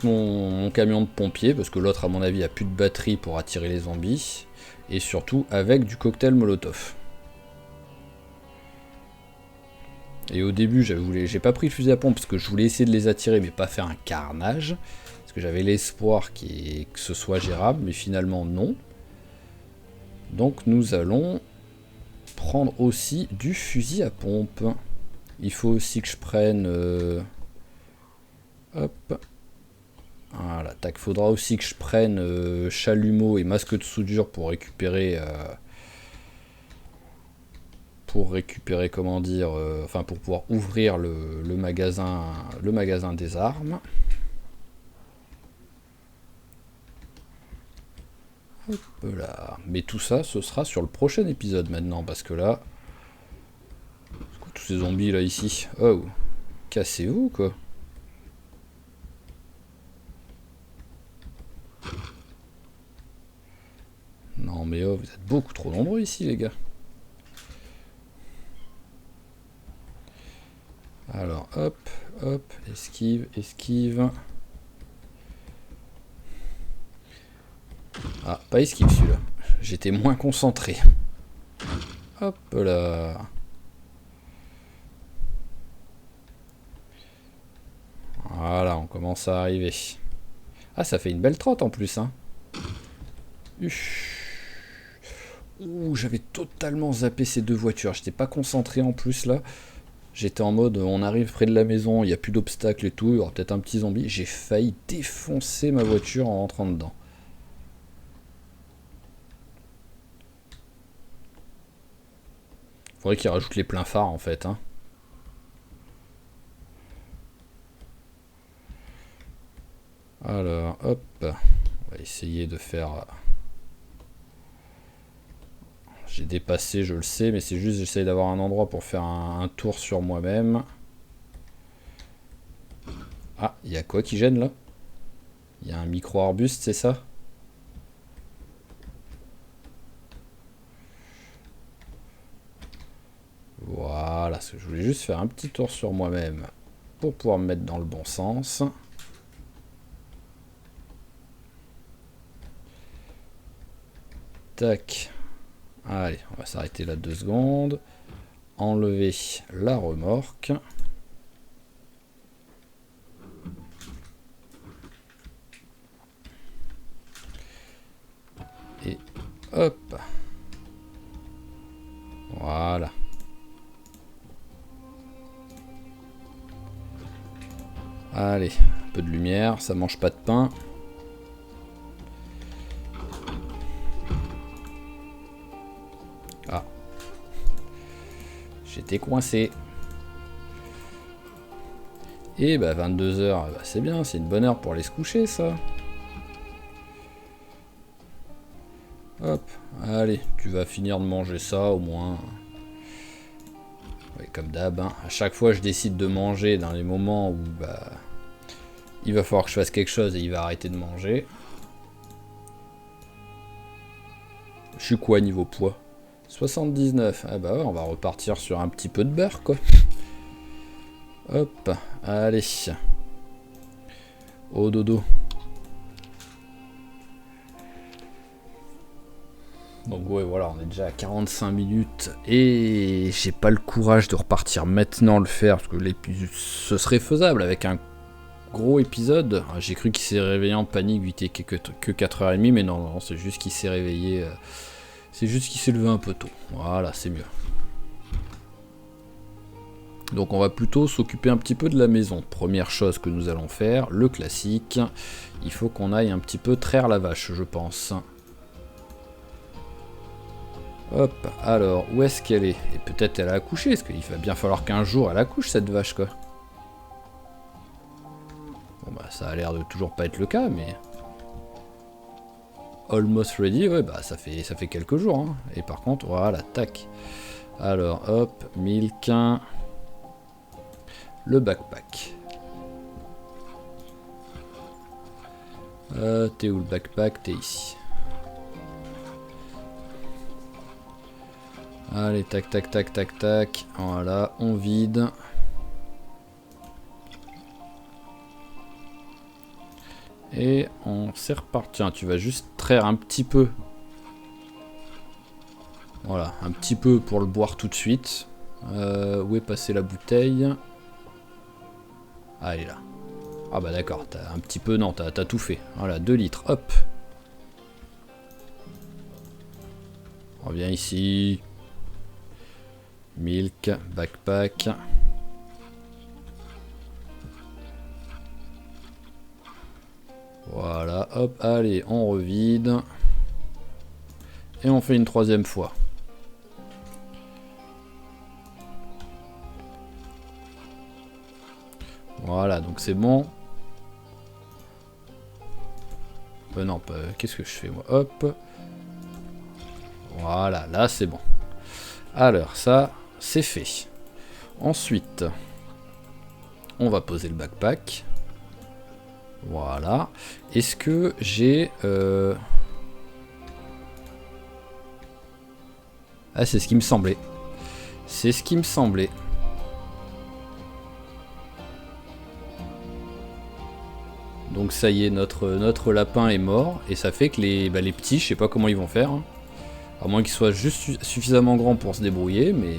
mon camion de pompier, parce que l'autre, à mon avis, a plus de batterie pour attirer les zombies, et surtout avec du cocktail Molotov. Et au début, j'ai pas pris le fusil à pompe parce que je voulais essayer de les attirer, mais pas faire un carnage, parce que j'avais l'espoir que ce soit gérable, mais finalement non. Donc nous allons prendre aussi du fusil à pompe. Il faut aussi que je prenne... hop. Voilà, tac. Faudra aussi que je prenne chalumeau et masque de soudure pour récupérer... comment dire... enfin, pour pouvoir ouvrir le magasin des armes. Hop là. Mais tout ça, ce sera sur le prochain épisode maintenant, parce que là... tous ces zombies là ici. Oh, cassez-vous quoi. Non mais oh, vous êtes beaucoup trop nombreux ici les gars. Alors hop, hop, esquive, esquive. Ah, pas esquive celui-là. J'étais moins concentré. Hop là. Voilà, on commence à arriver. Ah, ça fait une belle trotte en plus, hein. Ouh, j'avais totalement zappé ces deux voitures. J'étais pas concentré en plus là. J'étais en mode, on arrive près de la maison, il n'y a plus d'obstacles et tout, il y aura peut-être un petit zombie. J'ai failli défoncer ma voiture en rentrant dedans. Faudrait qu'il rajoute les pleins phares en fait, hein. Alors, hop. On va essayer de faire... J'ai dépassé, je le sais, mais c'est juste j'essaye d'avoir un endroit pour faire un tour sur moi-même. Ah, il y a quoi qui gêne là? Il y a un micro-arbuste, c'est ça? Voilà, je voulais juste faire un petit tour sur moi-même pour pouvoir me mettre dans le bon sens. Tac. Allez, on va s'arrêter là 2 secondes. Enlever la remorque. Et hop. Voilà. Allez, un peu de lumière, ça mange pas de pain. J'étais coincé. Et bah 22h, bah, c'est bien, c'est une bonne heure pour aller se coucher ça. Hop, allez, tu vas finir de manger ça au moins. Ouais, comme d'hab, hein. À chaque fois je décide de manger dans les moments où bah il va falloir que je fasse quelque chose et il va arrêter de manger. Je suis quoi niveau poids? 79. Ah bah ouais, on va repartir sur un petit peu de beurre quoi. Hop, allez. Au dodo. Donc ouais voilà, on est déjà à 45 minutes et j'ai pas le courage de repartir maintenant le faire parce que ce serait faisable avec un gros épisode. J'ai cru qu'il s'est réveillé en panique vu qu'il était que 4h30 mais non, c'est juste qu'il s'est réveillé, c'est juste qu'il s'est levé un peu tôt. Voilà, c'est mieux. Donc on va plutôt s'occuper un petit peu de la maison. Première chose que nous allons faire, le classique, il faut qu'on aille un petit peu traire la vache je pense. Hop, alors, où est-ce qu'elle est? Et peut-être elle a accouché, parce qu'il va bien falloir qu'un jour elle accouche cette vache quoi. Bon bah ça a l'air de toujours pas être le cas, mais... Almost ready, ouais bah ça fait quelques jours, hein. Et par contre, voilà, tac. Alors, hop, milk. Le backpack. T'es où le backpack? T'es ici. Allez, tac, tac, tac, tac, tac. Voilà, on vide. Et on s'est reparti. Tiens, tu vas juste traire un petit peu. Voilà, un petit peu pour le boire tout de suite. Où est passée la bouteille? Ah, elle est là. Ah bah d'accord, t'as un petit peu... Non, t'as tout fait. Voilà, 2 litres, hop. Reviens ici. Milk, backpack. Voilà, hop, allez, on revide. Et on fait une 3e fois. Voilà, donc c'est bon. Non, qu'est-ce que je fais moi? Hop. Voilà, là c'est bon. Alors, ça, c'est fait. Ensuite, on va poser le backpack. Voilà. Est-ce que j'ai... Ah, c'est ce qui me semblait. C'est ce qui me semblait. Donc ça y est, notre lapin est mort. Et ça fait que les petits, je sais pas comment ils vont faire. Hein. À moins qu'ils soient juste suffisamment grands pour se débrouiller, mais...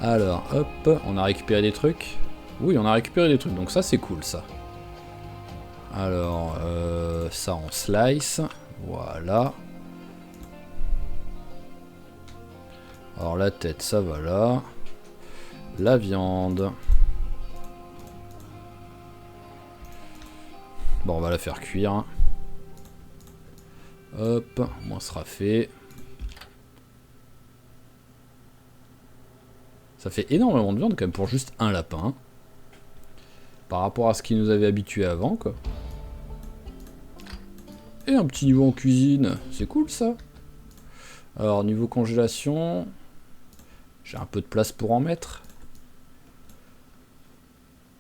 Alors, hop, on a récupéré des trucs. Oui, on a récupéré des trucs, donc ça c'est cool ça. Alors, ça on slice. Voilà. Alors la tête, ça va là. La viande. Bon, on va la faire cuire. Hop, au moins sera fait. Ça fait énormément de viande quand même pour juste un lapin. Par rapport à ce qui nous avait habitué avant, quoi. Et un petit niveau en cuisine, c'est cool ça. Alors niveau congélation, j'ai un peu de place pour en mettre.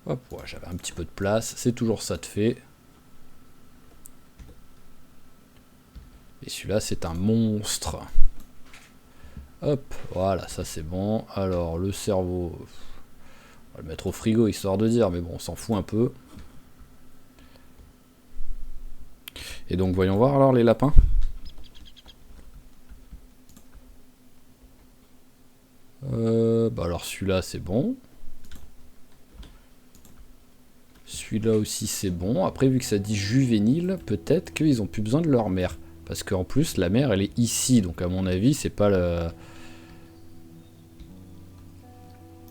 Hop, ouais, j'avais un petit peu de place, c'est toujours ça de fait. Et celui-là c'est un monstre. Hop, voilà, ça c'est bon. Alors le cerveau, on va le mettre au frigo histoire de dire, mais bon, on s'en fout un peu. Et donc voyons voir alors les lapins. Bah alors celui-là c'est bon. Celui-là aussi c'est bon. Après vu que ça dit juvénile, peut-être qu'ils ont plus besoin de leur mère. Parce qu'en plus la mère elle est ici. Donc à mon avis c'est pas le...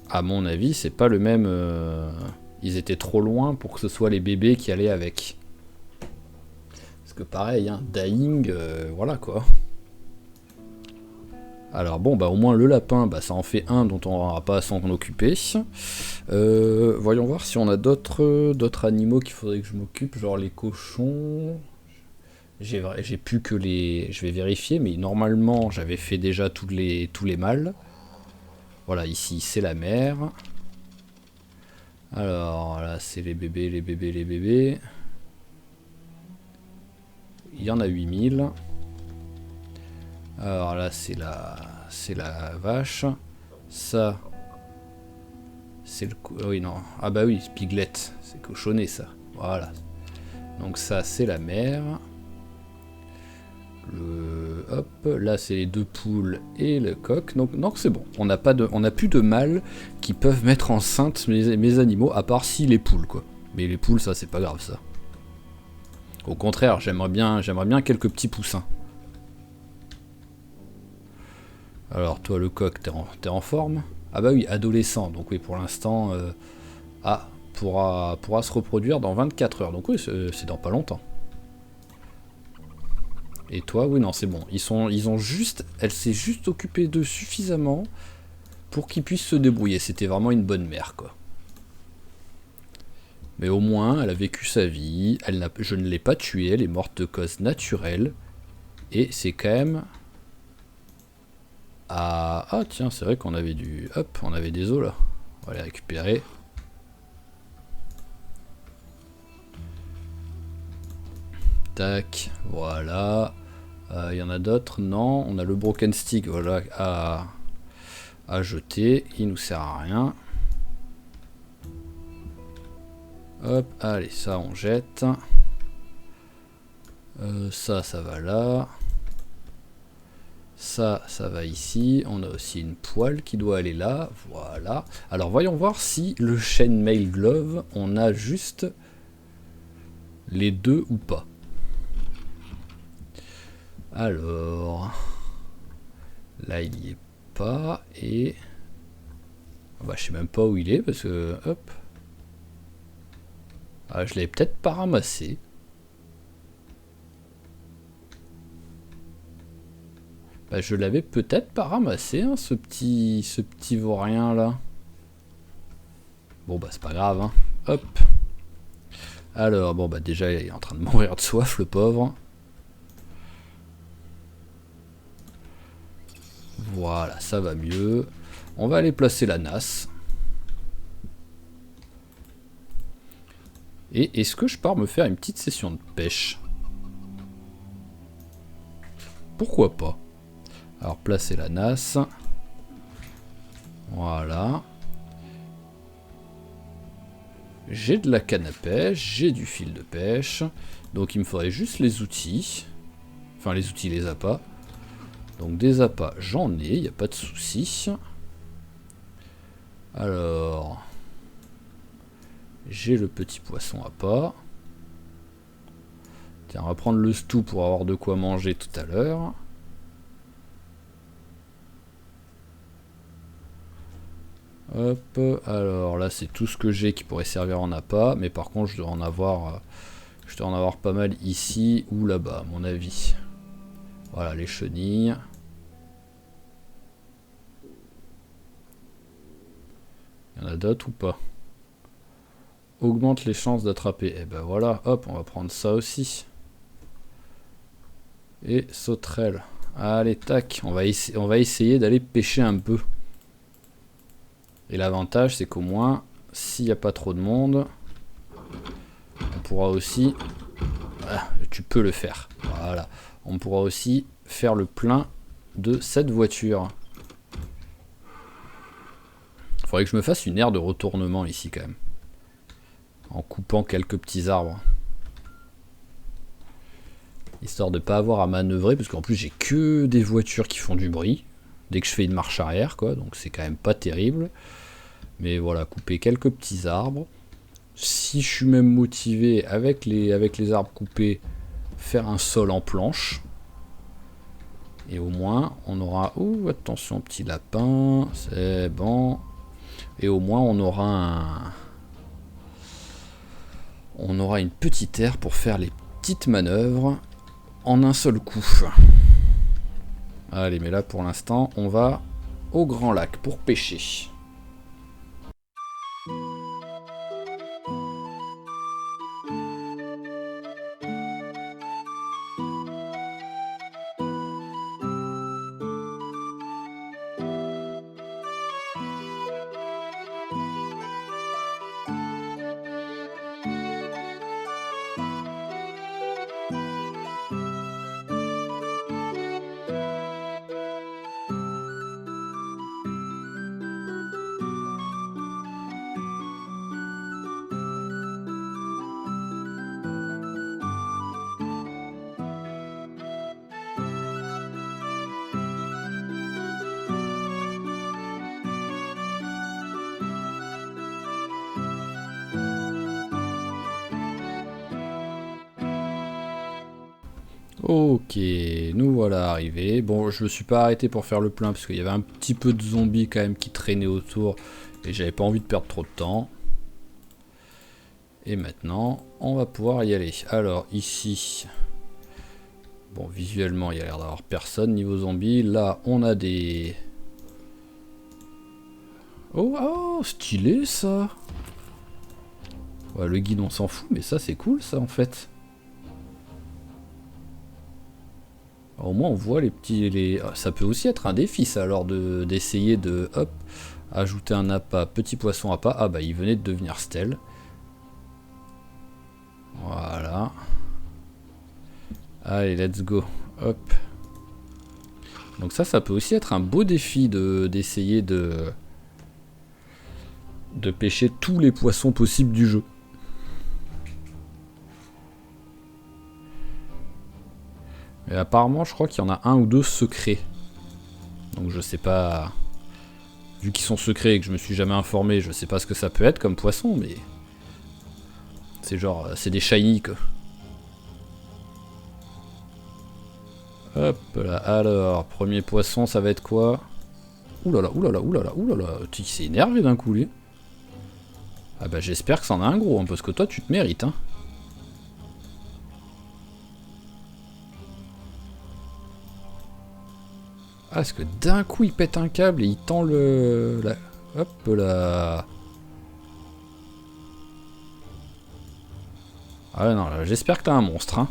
À mon avis c'est pas le même... Ils étaient trop loin pour que ce soit les bébés qui allaient avec. Parce que pareil, hein, dying, voilà quoi. Alors bon, bah au moins le lapin, bah ça en fait un dont on n'aura pas à s'en occuper. Voyons voir si on a d'autres animaux qu'il faudrait que je m'occupe, genre les cochons. J'ai plus que les... Je vais vérifier, mais normalement j'avais fait déjà tous les mâles. Voilà, ici c'est la mère. Alors là c'est les bébés, les bébés, les bébés. Il y en a 8000. Alors là c'est la vache. Ça c'est le... Oui non. Ah bah oui, piglet. C'est cochonné ça. Voilà. Donc ça c'est la mère. Hop, là c'est les 2 poules et le coq. Donc c'est bon. On n'a plus de mâles qui peuvent mettre enceinte mes animaux, à part si les poules quoi. Mais les poules ça c'est pas grave ça. Au contraire, j'aimerais bien quelques petits poussins. Alors toi le coq, t'es en forme? Ah bah oui, adolescent, donc oui pour l'instant pourra se reproduire dans 24 heures, donc oui c'est dans pas longtemps. Et toi, oui non c'est bon, elle s'est juste occupée d'eux suffisamment pour qu'ils puissent se débrouiller, c'était vraiment une bonne mère quoi. Mais au moins elle a vécu sa vie, je ne l'ai pas tuée, elle est morte de cause naturelle, et c'est quand même... Ah tiens, c'est vrai qu'on avait on avait des os là. On va les récupérer. Tac, voilà. Il y en a d'autres? Non, on a le broken stick, voilà, à jeter. Il nous sert à rien. Hop, allez, ça on jette. Ça va là. Ça va ici. On a aussi une poêle qui doit aller là. Voilà. Alors voyons voir si le chainmail glove, on a juste les 2 ou pas. Alors... Là il y est pas. Et... Bah je sais même pas où il est parce que... Hop. Ah, je l'avais peut-être pas ramassé. Bah, je l'avais peut-être pas ramassé, hein, ce petit vaurien là. Bon bah c'est pas grave, hein. Hop. Alors bon bah déjà il est en train de mourir de soif le pauvre. Voilà, ça va mieux. On va aller placer la nasse. Et est-ce que je pars me faire une petite session de pêche? Pourquoi pas? Alors placer la nasse. Voilà. J'ai de la canne à pêche, j'ai du fil de pêche. Donc il me faudrait juste les outils. Enfin les outils, les appâts. Donc des appâts, j'en ai, il n'y a pas de souci. Alors... J'ai le petit poisson appât. Tiens, on va prendre le stew pour avoir de quoi manger tout à l'heure. Hop, alors là c'est tout ce que j'ai qui pourrait servir en appât, mais par contre je dois en avoir pas mal ici ou là-bas à mon avis. Voilà les chenilles. Il y en a d'autres ou pas? Augmente les chances d'attraper. Et ben voilà, hop, on va prendre ça aussi. Et sauterelle. Allez, tac, on va essayer d'aller pêcher un peu. Et l'avantage, c'est qu'au moins, s'il n'y a pas trop de monde, on pourra aussi... Ah, tu peux le faire. Voilà. On pourra aussi faire le plein de cette voiture. Il faudrait que je me fasse une aire de retournement ici, quand même. En coupant quelques petits arbres. Histoire de ne pas avoir à manœuvrer, parce qu'en plus, j'ai que des voitures qui font du bruit. Dès que je fais une marche arrière, quoi. Donc c'est quand même pas terrible. Mais voilà, couper quelques petits arbres. Si je suis même motivé avec les arbres coupés, faire un sol en planche. Et au moins, on aura... Oh, attention, petit lapin. C'est bon. Et au moins, on aura une petite aire pour faire les petites manœuvres en un seul coup. Allez, mais là pour l'instant, on va au Grand Lac pour pêcher. Ok, nous voilà arrivés. Bon, je me suis pas arrêté pour faire le plein parce qu'il y avait un petit peu de zombies quand même qui traînaient autour et j'avais pas envie de perdre trop de temps. Et maintenant, on va pouvoir y aller. Alors ici, bon visuellement il y a l'air d'avoir personne niveau zombie. Là, on a des... Oh, stylé ça. Ouais, le guide on s'en fout, mais ça c'est cool ça en fait. Au moins on voit les petits... Ça peut aussi être un défi ça, alors d'essayer de... Hop, ajouter un appât, petit poisson appât. Ah bah il venait de devenir stèle. Voilà. Allez, let's go. Hop. Donc ça peut aussi être un beau défi d'essayer de pêcher tous les poissons possibles du jeu. Mais apparemment, je crois qu'il y en a un ou deux secrets. Donc je sais pas... Vu qu'ils sont secrets et que je me suis jamais informé, je sais pas ce que ça peut être comme poisson, mais... C'est genre... C'est des shiny, quoi. Hop là, alors... Premier poisson, ça va être quoi? Oulala, oulala, oulala, oulala... Tu s'est énervé d'un coup, lui. Ah bah j'espère que c'en a un gros, hein, parce que toi, tu te mérites, hein. Ah, parce que d'un coup il pète un câble et il tend le... Hop là. Ah non, j'espère que t'as un monstre, hein.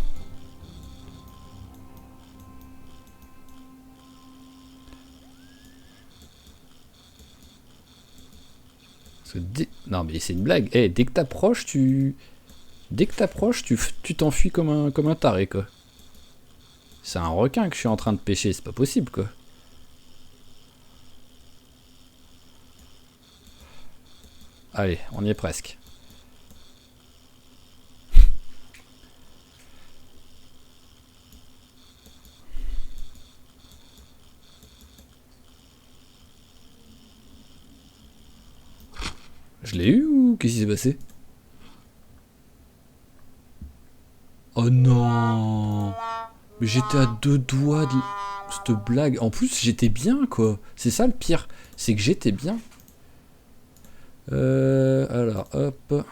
Parce que non mais c'est une blague. Eh, dès que t'approches, Dès que t'approches, tu t'enfuis comme un taré, quoi. C'est un requin que je suis en train de pêcher, c'est pas possible, quoi. Allez, on y est presque. Je l'ai eu ou qu'est-ce qui s'est passé? Oh non! Mais j'étais à deux doigts de cette blague. En plus, j'étais bien, quoi. C'est ça le pire. C'est que j'étais bien. Alors, hop.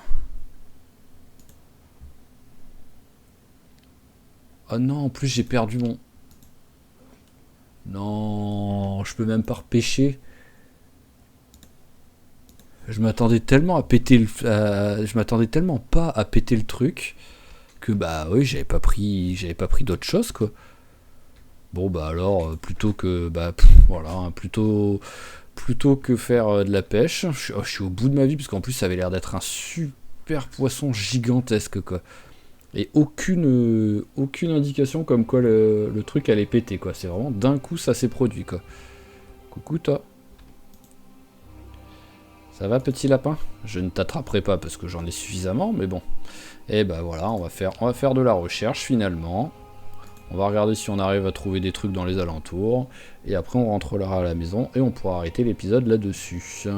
Oh non, en plus j'ai perdu mon... Non, je peux même pas repêcher. Je m'attendais tellement à péter le... je m'attendais tellement pas à péter le truc que bah oui, j'avais pas pris d'autre chose, quoi. Bon bah alors, plutôt que... Bah voilà, hein, plutôt que faire de la pêche, je suis au bout de ma vie, parce qu'en plus ça avait l'air d'être un super poisson gigantesque, quoi. Et aucune indication comme quoi le truc allait péter, quoi. C'est vraiment d'un coup ça s'est produit, quoi. Coucou toi. Ça va petit lapin? Je ne t'attraperai pas parce que j'en ai suffisamment, mais bon. Et bah voilà, on va faire de la recherche finalement. On va regarder si on arrive à trouver des trucs dans les alentours. Et après on rentrera à la maison et on pourra arrêter l'épisode là-dessus.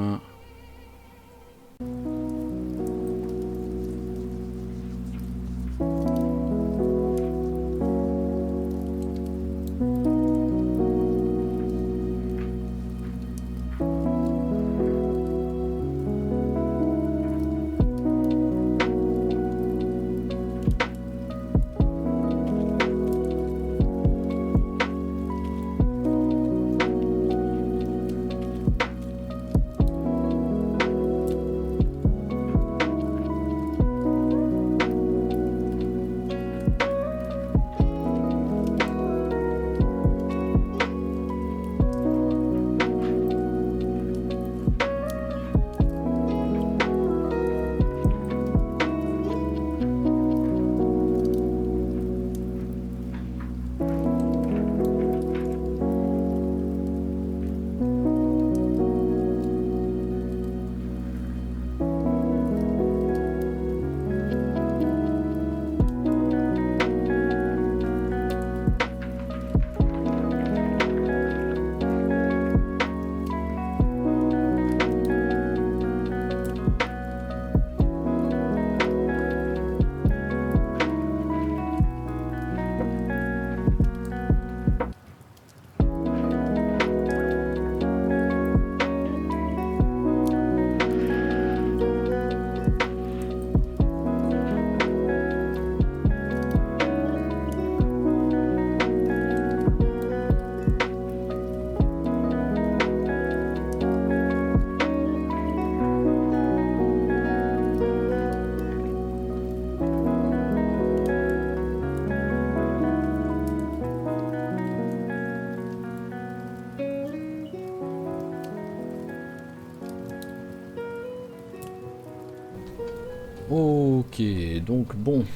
Ok, donc bon,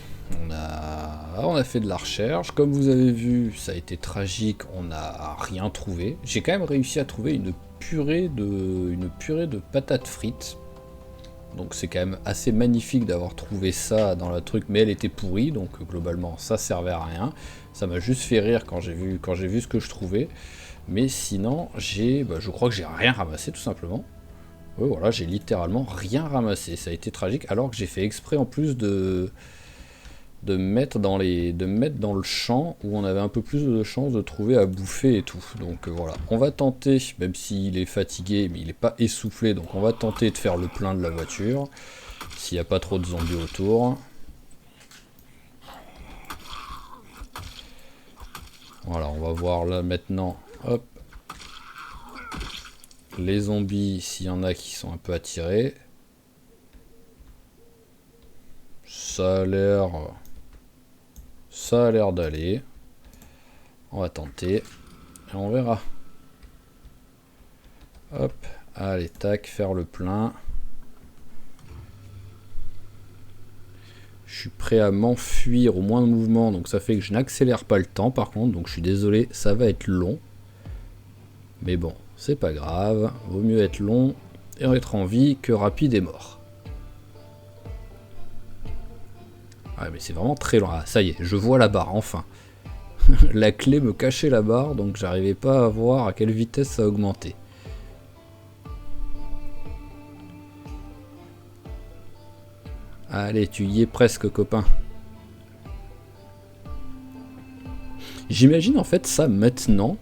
on a fait de la recherche. Comme vous avez vu, ça a été tragique, on n'a rien trouvé. J'ai quand même réussi à trouver une purée de patates frites. Donc c'est quand même assez magnifique d'avoir trouvé ça dans le truc, mais elle était pourrie, donc globalement ça servait à rien. Ça m'a juste fait rire quand j'ai vu ce que je trouvais. Mais sinon, je crois que j'ai rien ramassé tout simplement. Ouais, voilà, j'ai littéralement rien ramassé. Ça a été tragique, alors que j'ai fait exprès en plus de mettre dans le champ où on avait un peu plus de chances de trouver à bouffer et tout. Donc voilà, on va tenter, même s'il est fatigué, mais il n'est pas essoufflé, donc on va tenter de faire le plein de la voiture, s'il n'y a pas trop de zombies autour. Voilà, on va voir là maintenant, hop, les zombies, s'il y en a qui sont un peu attirés. Ça a l'air d'aller. On va tenter. Et on verra. Hop. Allez, tac, faire le plein. Je suis prêt à m'enfuir au moins de mouvement. Donc ça fait que je n'accélère pas le temps par contre. Donc je suis désolé, ça va être long. Mais bon, c'est pas grave. Vaut mieux être long et être en vie que rapide et mort. Ah mais c'est vraiment très long. Ah ça y est, je vois la barre enfin. La clé me cachait la barre, donc j'arrivais pas à voir à quelle vitesse ça augmentait. Allez, tu y es presque, copain. J'imagine en fait ça maintenant.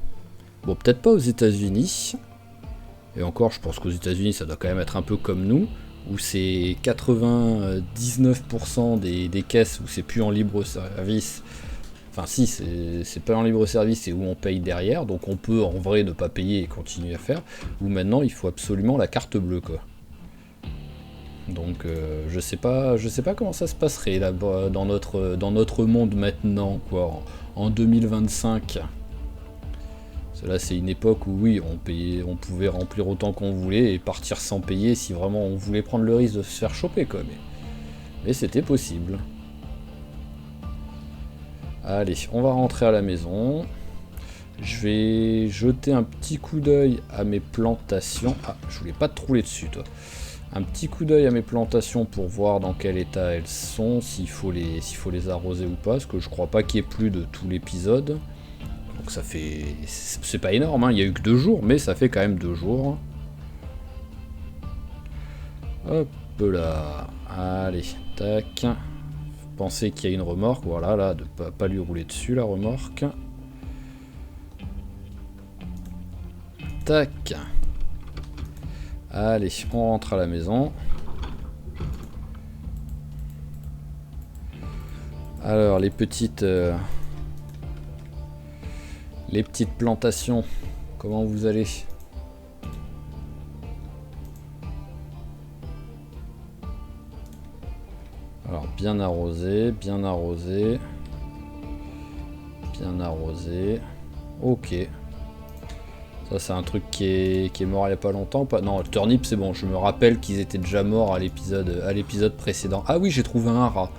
Bon, peut-être pas aux États-Unis. Et encore, je pense qu'aux États-Unis, ça doit quand même être un peu comme nous, où c'est 99% des caisses où c'est plus en libre service. Enfin, si, c'est pas en libre service, c'est où on paye derrière, donc on peut en vrai ne pas payer et continuer à faire. Où maintenant, il faut absolument la carte bleue, quoi. Donc je sais pas comment ça se passerait là dans notre monde maintenant, quoi, en 2025. Là c'est une époque où oui, on pouvait remplir autant qu'on voulait et partir sans payer si vraiment on voulait prendre le risque de se faire choper, quoi. Mais c'était possible. Allez, on va rentrer à la maison. Je vais jeter un petit coup d'œil à mes plantations. Ah, je voulais pas te rouler dessus, toi. Un petit coup d'œil à mes plantations pour voir dans quel état elles sont, s'il faut les arroser ou pas, parce que je crois pas qu'il y ait plus de tout l'épisode. Donc ça fait... C'est pas énorme, hein, il y a eu que 2 jours, mais ça fait quand même 2 jours. Hop là. Allez, tac. Pensez qu'il y a une remorque, voilà, là, de pas lui rouler dessus, la remorque. Tac. Allez, on rentre à la maison. Alors, les petites plantations, comment vous allez? Alors, bien arrosé, bien arrosé. Bien arrosé. Ok. Ça, c'est un truc qui est mort il n'y a pas longtemps. Non, le turnip, c'est bon. Je me rappelle qu'ils étaient déjà morts à l'épisode précédent. Ah oui, j'ai trouvé un rat.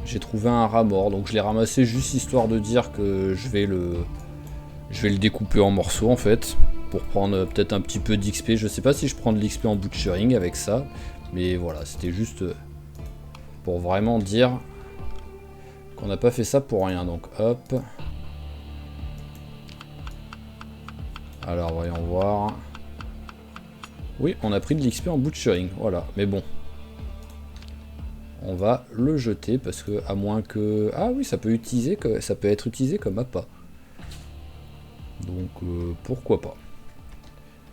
J'ai trouvé un rat mort. Donc je l'ai ramassé juste histoire de dire que je vais le découper en morceaux, en fait. Pour prendre peut-être un petit peu d'XP. Je sais pas si je prends de l'XP en butchering avec ça. Mais voilà, c'était juste pour vraiment dire qu'on n'a pas fait ça pour rien. Donc hop. Alors voyons voir. Oui, on a pris de l'XP en butchering, voilà. Mais bon, on va le jeter parce que à moins que... Ah oui, ça peut être utilisé comme appât. Donc pourquoi pas.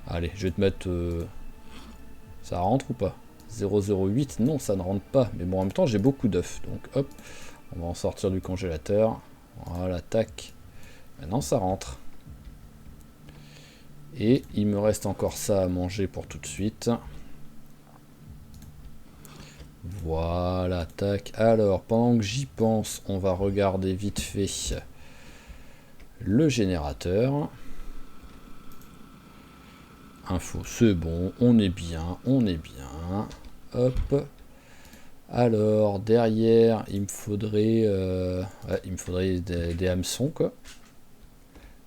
Allez, je vais te mettre... Ça rentre ou pas? 0,08, non, ça ne rentre pas. Mais bon, en même temps, j'ai beaucoup d'œufs. Donc hop, on va en sortir du congélateur. Voilà, tac. Maintenant, ça rentre. Et il me reste encore ça à manger pour tout de suite. Voilà, tac. Alors, pendant que j'y pense, on va regarder vite fait le générateur. Info, c'est bon, on est bien, on est bien. Hop. Alors, derrière, il me faudrait des hameçons, quoi.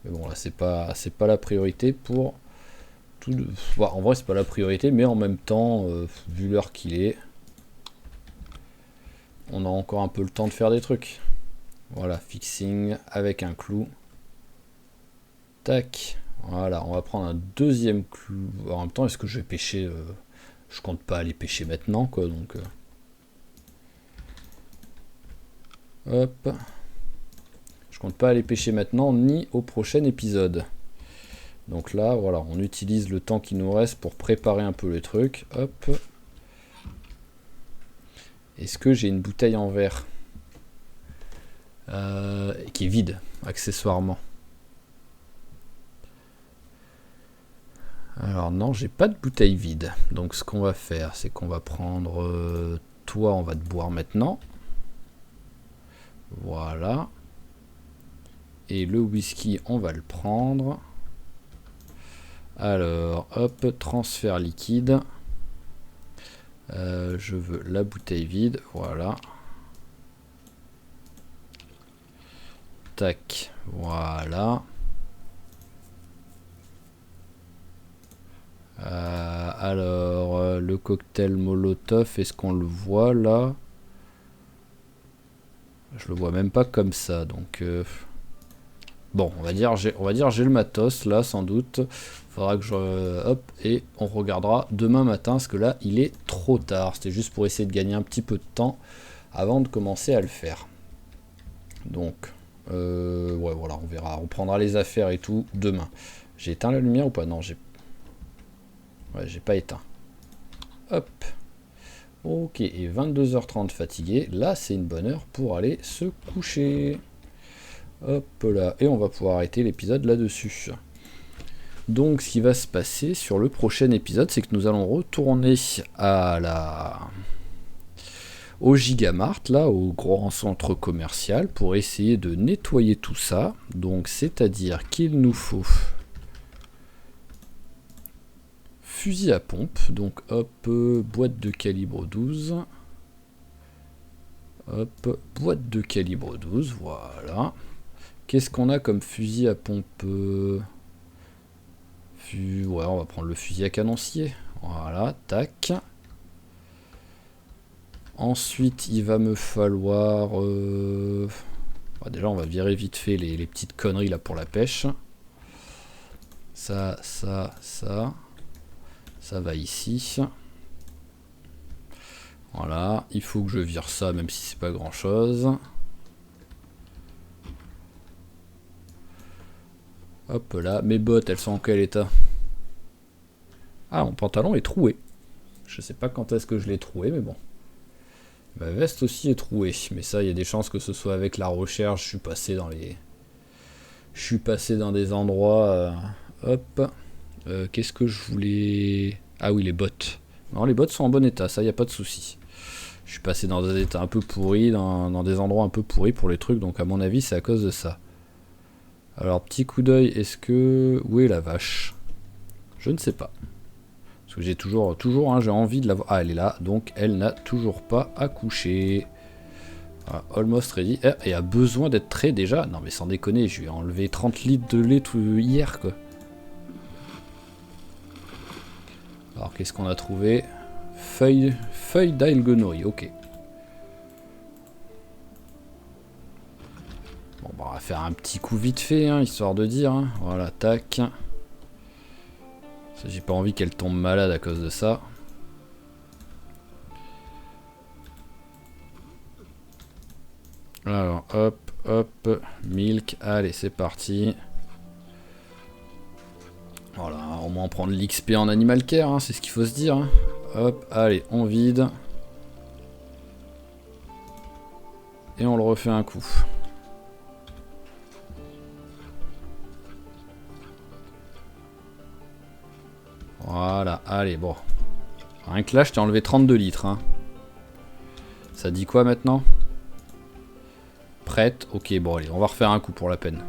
Mais bon, là, c'est pas la priorité pour tout. Bah, en vrai, c'est pas la priorité, mais en même temps, vu l'heure qu'il est, on a encore un peu le temps de faire des trucs. Voilà, fixing avec un clou. Tac. Voilà, on va prendre un deuxième clou. En même temps, est-ce que je vais pêcher je compte pas aller pêcher maintenant, quoi, donc... hop. Je compte pas aller pêcher maintenant, ni au prochain épisode. Donc là, voilà, on utilise le temps qui nous reste pour préparer un peu le truc. Hop. Est-ce que j'ai une bouteille en verre qui est vide, accessoirement? Alors non, j'ai pas de bouteille vide. Donc ce qu'on va faire, c'est qu'on va prendre... toi, on va te boire maintenant. Voilà. Et le whisky, on va le prendre. Alors, hop, transfert liquide. Je veux la bouteille vide, voilà. Tac, voilà. Alors, le cocktail Molotov, est-ce qu'on le voit là? Je le vois même pas comme ça, donc... Bon, on va dire j'ai le matos là, sans doute. Faudra que je... hop, et on regardera demain matin, parce que là, il est trop tard. C'était juste pour essayer de gagner un petit peu de temps avant de commencer à le faire. Donc, ouais, voilà, on verra. On prendra les affaires et tout demain. J'ai éteint la lumière ou pas? Non, j'ai... Ouais, j'ai pas éteint. Hop. Ok, et 22h30 fatigué. Là, c'est une bonne heure pour aller se coucher. Hop là. Et on va pouvoir arrêter l'épisode là-dessus. Donc, ce qui va se passer sur le prochain épisode, c'est que nous allons retourner au Gigamart, là, au grand centre commercial, pour essayer de nettoyer tout ça. Donc, c'est-à-dire qu'il nous faut... fusil à pompe, donc hop, boîte de calibre 12. Hop, boîte de calibre 12, voilà. Qu'est-ce qu'on a comme fusil à pompe ouais, on va prendre le fusil à canoncier. Voilà, tac. Ensuite, il va me falloir... bah, déjà, on va virer vite fait les petites conneries là pour la pêche. Ça, ça, ça... Ça va ici. Voilà, il faut que je vire ça, même si c'est pas grand chose. Hop là, mes bottes, elles sont en quel état? Ah, mon pantalon est troué. Je sais pas quand est-ce que je l'ai troué, mais bon. Ma veste aussi est trouée, mais ça, il y a des chances que ce soit avec la recherche. Je suis passé dans les... Je suis passé dans des endroits... hop. Qu'est-ce que je voulais... Ah oui, les bottes. Non, les bottes sont en bon état, ça, y a pas de souci. Je suis passé dans des états un peu pourris, dans des endroits un peu pourris pour les trucs, donc à mon avis, c'est à cause de ça. Alors, petit coup d'œil, est-ce que... Où est la vache? Je ne sais pas. Parce que j'ai toujours hein, j'ai envie de la voir. Ah, elle est là, donc elle n'a toujours pas accouché. Voilà, almost ready. Et a besoin d'être trait déjà? Non mais sans déconner, je lui ai enlevé 30 litres de lait hier, quoi. Alors, qu'est-ce qu'on a trouvé? Feuille d'Ailgonori, ok. Bon, bah, on va faire un petit coup vite fait, hein, histoire de dire. Hein. Voilà, tac. J'ai pas envie qu'elle tombe malade à cause de ça. Alors, hop, hop, milk. Allez, c'est parti. Voilà, au moins prendre l'XP en animal care, hein, c'est ce qu'il faut se dire. Hein. Hop, allez, on vide. Et on le refait un coup. Voilà, allez, bon. Rien que là, je t'ai enlevé 32 litres. Hein. Ça dit quoi maintenant? Prête? Ok, bon, allez, on va refaire un coup pour la peine.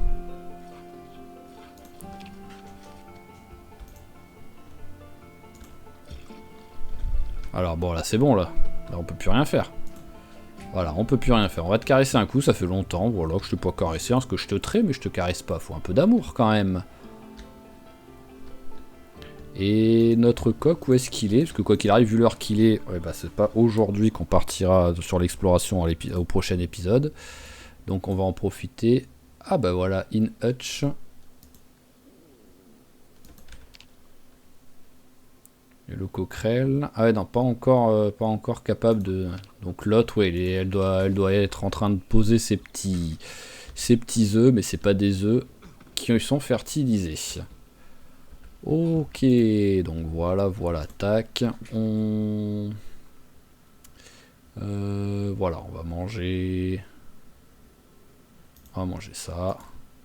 Alors, bon, là, c'est bon, là. Là, on peut plus rien faire. Voilà, on peut plus rien faire. On va te caresser un coup, ça fait longtemps, voilà, que je t'ai pas caressé, parce que je te trais, mais je te caresse pas. Faut un peu d'amour quand même. Et notre coq, où est-ce qu'il est? Parce que quoi qu'il arrive, vu l'heure qu'il est, ouais, bah, c'est pas aujourd'hui qu'on partira sur l'exploration au prochain épisode. Donc on va en profiter. Ah bah voilà, in hutch. Et le coquerel. Ah ouais, non, pas encore capable de. Donc l'autre, ouais, elle doit être en train de poser ses petits œufs, mais c'est pas des œufs qui sont fertilisés. Ok, donc voilà, tac. Voilà, on va manger ça.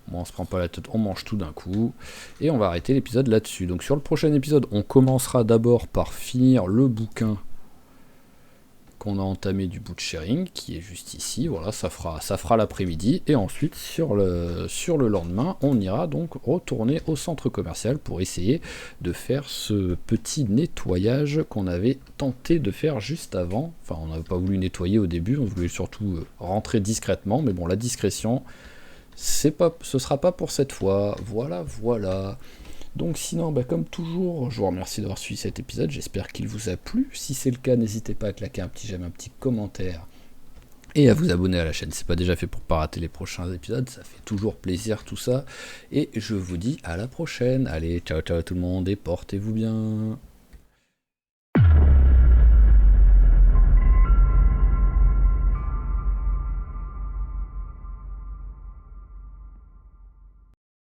Bon, on se prend pas la tête, on mange tout d'un coup. Et on va arrêter l'épisode là-dessus. Donc sur le prochain épisode, on commencera d'abord par finir le bouquin qu'on a entamé du boot sharing, qui est juste ici. Voilà, ça fera l'après-midi. Et ensuite, sur le lendemain, on ira donc retourner au centre commercial pour essayer de faire ce petit nettoyage qu'on avait tenté de faire juste avant. Enfin, on n'avait pas voulu nettoyer au début, on voulait surtout rentrer discrètement. Mais bon, la discrétion, ce sera pas pour cette fois. Voilà. Donc sinon, bah, comme toujours, je vous remercie d'avoir suivi cet épisode, j'espère qu'il vous a plu. Si c'est le cas, n'hésitez pas à claquer un petit j'aime, un petit commentaire et à vous abonner à la chaîne si c'est pas déjà fait pour pas rater les prochains épisodes, ça fait toujours plaisir tout ça. Et je vous dis à la prochaine. Allez, ciao tout le monde et portez-vous bien.